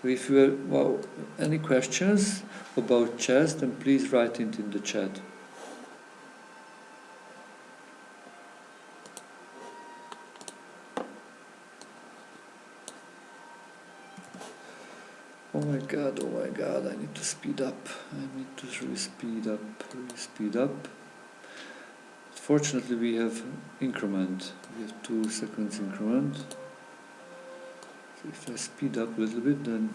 [SPEAKER 1] So if you have any questions about chess, then please write it in the chat. Oh my god, I need to speed up. I need to really speed up. Fortunately, we have increment. We have 2 seconds increment. So if I speed up a little bit, then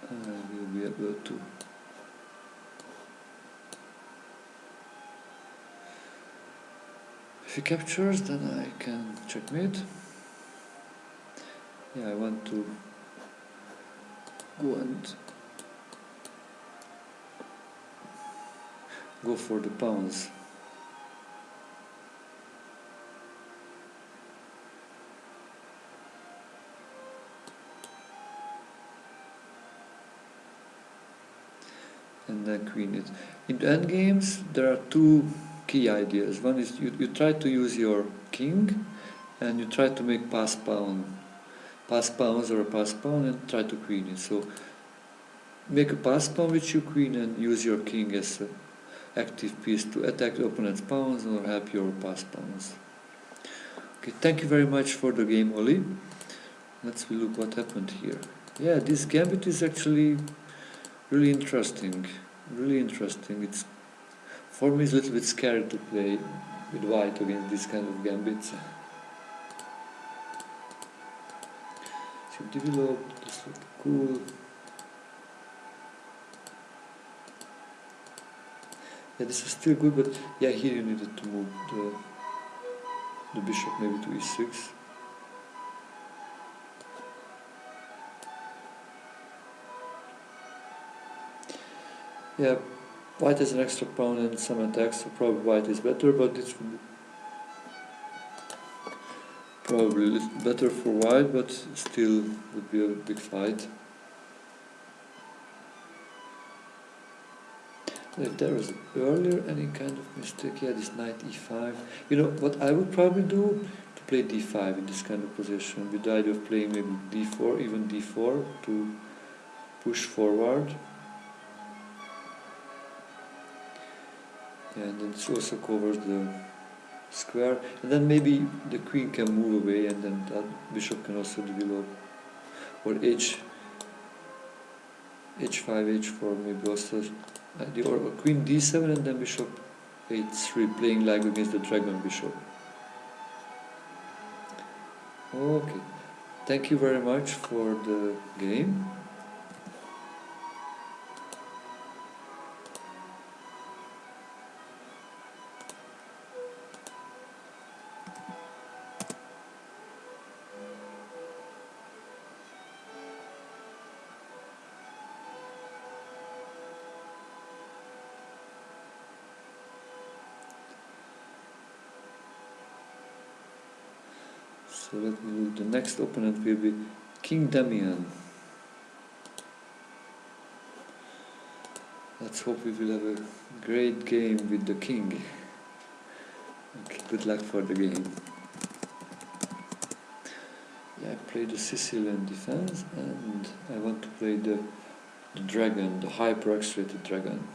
[SPEAKER 1] I will be able to. If he captures, then I can checkmate. Yeah, I want to go for the pawns. And then queen it. In the endgames, there are 2 key ideas. One is you try to use your king, and you try to make pass pawns or a pass pawn, and try to queen it. So make a pass pawn with your queen and use your king as an active piece to attack the opponent's pawns or help your pass pawns. Okay, thank you very much for the game, Oli. Let's look what happened here. Yeah, this gambit is actually really interesting. It's, for me, it's a little bit scary to play with white against this kind of gambits. So develop, this looks cool. Yeah, this is still good, but yeah, here you needed to move the bishop maybe to e6. Yeah, white has an extra pawn and some attacks, so probably white is better, but it's probably better for white, but still would be a big fight. If there was earlier any kind of mistake, yeah, this knight e5. You know, what I would probably do, to play d5 in this kind of position, with the idea of playing maybe d4, even d4, to push forward. Yeah, and then it also covers the square, and then maybe the queen can move away, and then that bishop can also develop, or h. h5, h4, maybe also or queen d7 and then bishop h3, playing like against the dragon bishop. Okay, thank you very much for the game. So let me look. The next opponent will be King Damian. Let's hope we will have a great game with the king. Okay, good luck for the game. Yeah, I play the Sicilian defense and I want to play the dragon, the hyper-accelerated dragon.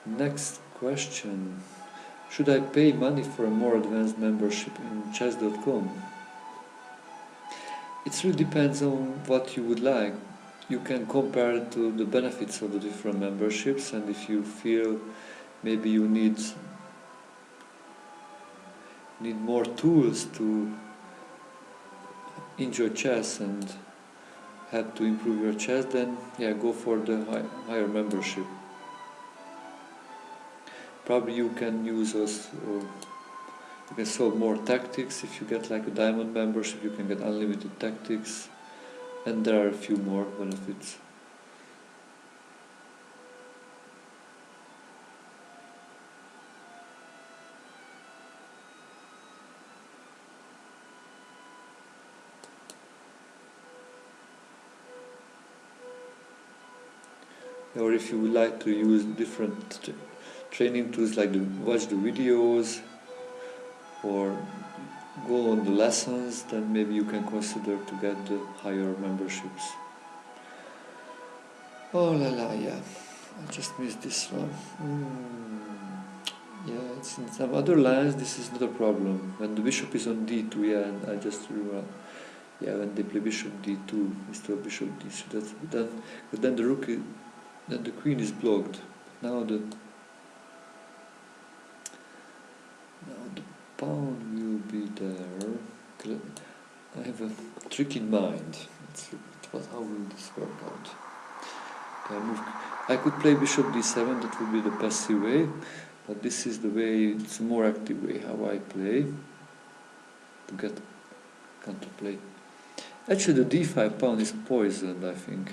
[SPEAKER 1] Next question. Should I pay money for a more advanced membership in chess.com? It really depends on what you would like. You can compare to the benefits of the different memberships, and if you feel maybe you need more tools to enjoy chess and have to improve your chess, then yeah, go for the higher membership. Probably you can use also, you can solve more tactics. If you get like a diamond membership, you can get unlimited tactics, and there are a few more benefits. Or if you would like to use different training tools, like watch the videos or go on the lessons, then maybe you can consider to get the higher memberships. Oh la la, yeah, I just missed this one. Yeah, it's in some other lines this is not a problem. When the bishop is on d2, yeah, and I just remember, yeah, when they play bishop d2 instead of bishop d3, but then the rook is, then the queen is blocked. Now the pawn will be there. I have a trick in mind. Let's look at how will this work out. I could play bishop d7, that would be the passive way, but this is the way, it's a more active way how I play to get counterplay. Actually the d5 pawn is poisoned, I think.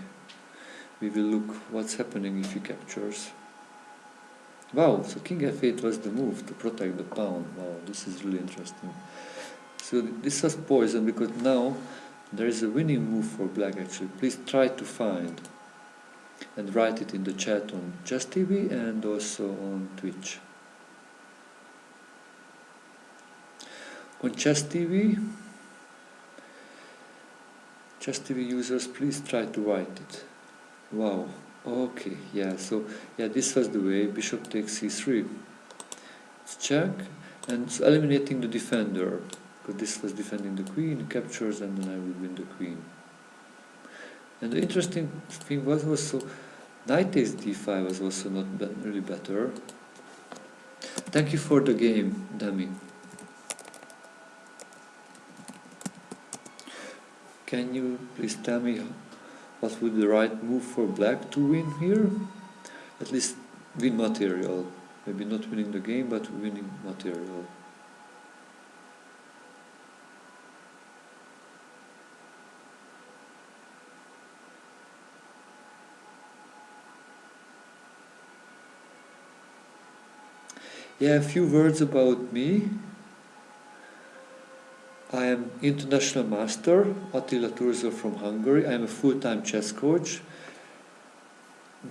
[SPEAKER 1] We will look what's happening if he captures. Wow, so king f8 was the move to protect the pawn. Wow, this is really interesting. So this was poison because now there is a winning move for black actually. Please try to find and write it in the chat on Chess TV and also on Twitch. On Chess TV users, please try to write it. Wow, okay, yeah, so yeah, this was the way, bishop takes c3. It's check, and it's eliminating the defender, because this was defending the queen, captures, and then I would win the queen. And the interesting thing was also, knight takes d5 was also not really better. Thank you for the game, Dami. Can you please tell me what would be the right move for black to win here? At least win material. Maybe not winning the game, but winning material. Yeah, a few words about me. I am international master, Attila Turzo from Hungary. I am a full-time chess coach.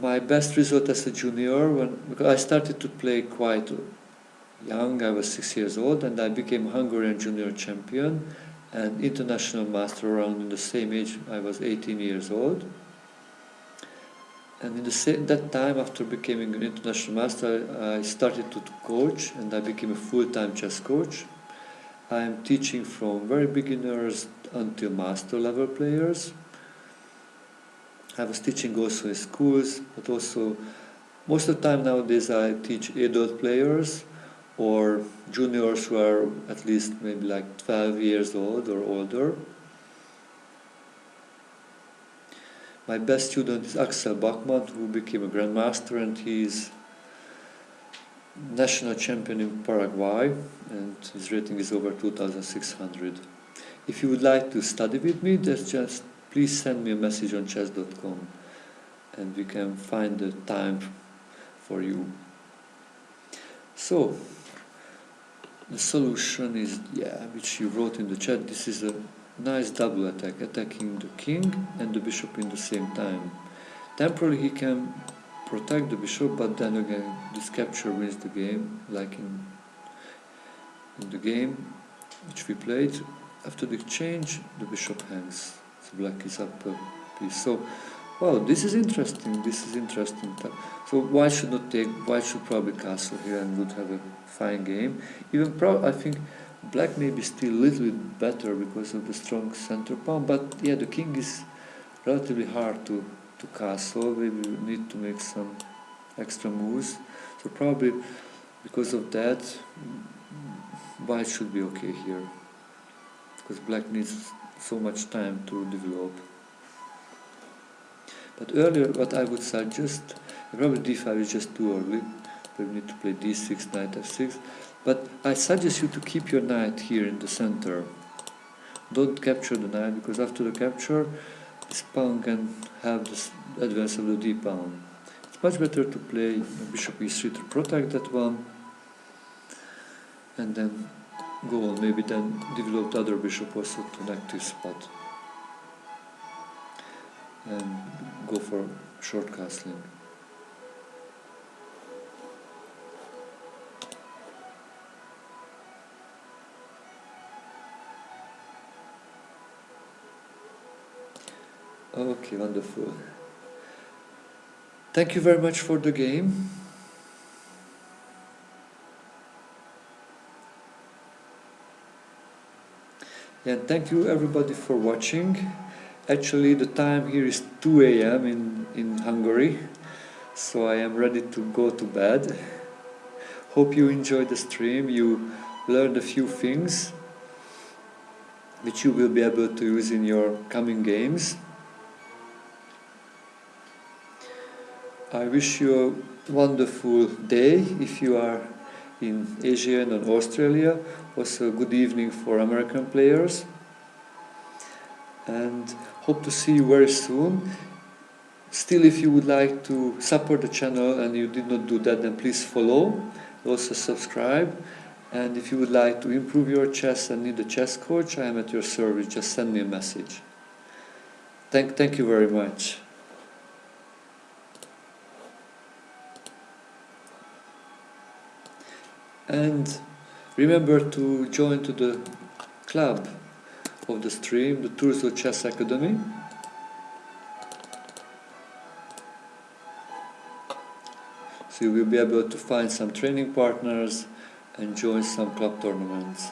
[SPEAKER 1] My best result as a junior, because I started to play quite young, I was 6 years old, and I became Hungarian junior champion and international master around in the same age. I was 18 years old. And in that time, after becoming an international master, I started to coach, and I became a full-time chess coach. I am teaching from very beginners until master level players. I was teaching also in schools, but also most of the time nowadays I teach adult players or juniors who are at least maybe like 12 years old or older. My best student is Axel Bachmann, who became a grandmaster, and he's national champion in Paraguay, and his rating is over 2,600. If you would like to study with me, just please send me a message on chess.com, and we can find the time for you. So, the solution is, which you wrote in the chat, this is a nice double attack, attacking the king and the bishop in the same time. Temporarily he can protect the bishop, but then again this capture wins the game, like in the game which we played. After the exchange, the bishop hangs, so black is up a piece. So, wow, this is interesting, So white should probably castle here and would have a fine game. Even I think black may be still a little bit better because of the strong center pawn, but yeah, the king is relatively hard to castle. Maybe we need to make some extra moves. So probably because of that, white should be okay here, because black needs so much time to develop. But earlier, what I would suggest, probably d5 is just too early. We need to play d6, knight f6. But I suggest you to keep your knight here in the center. Don't capture the knight, because after the capture, this pawn can have the advance of the d pawn. It's much better to play bishop e3 to protect that one, and then go on, maybe then develop the other bishop also to an active spot. And go for short castling. Okay, wonderful. Thank you very much for the game. And thank you everybody for watching. Actually, the time here is 2 a.m. in Hungary, so I am ready to go to bed. Hope you enjoyed the stream, you learned a few things which you will be able to use in your coming games. I wish you a wonderful day if you are in Asia and in Australia. Also, good evening for American players. And hope to see you very soon. Still, if you would like to support the channel and you did not do that, then please follow. Also subscribe. And if you would like to improve your chess and need a chess coach, I am at your service. Just send me a message. Thank you very much. And remember to join to the club of the stream, the Turzo Chess Academy. So you will be able to find some training partners and join some club tournaments.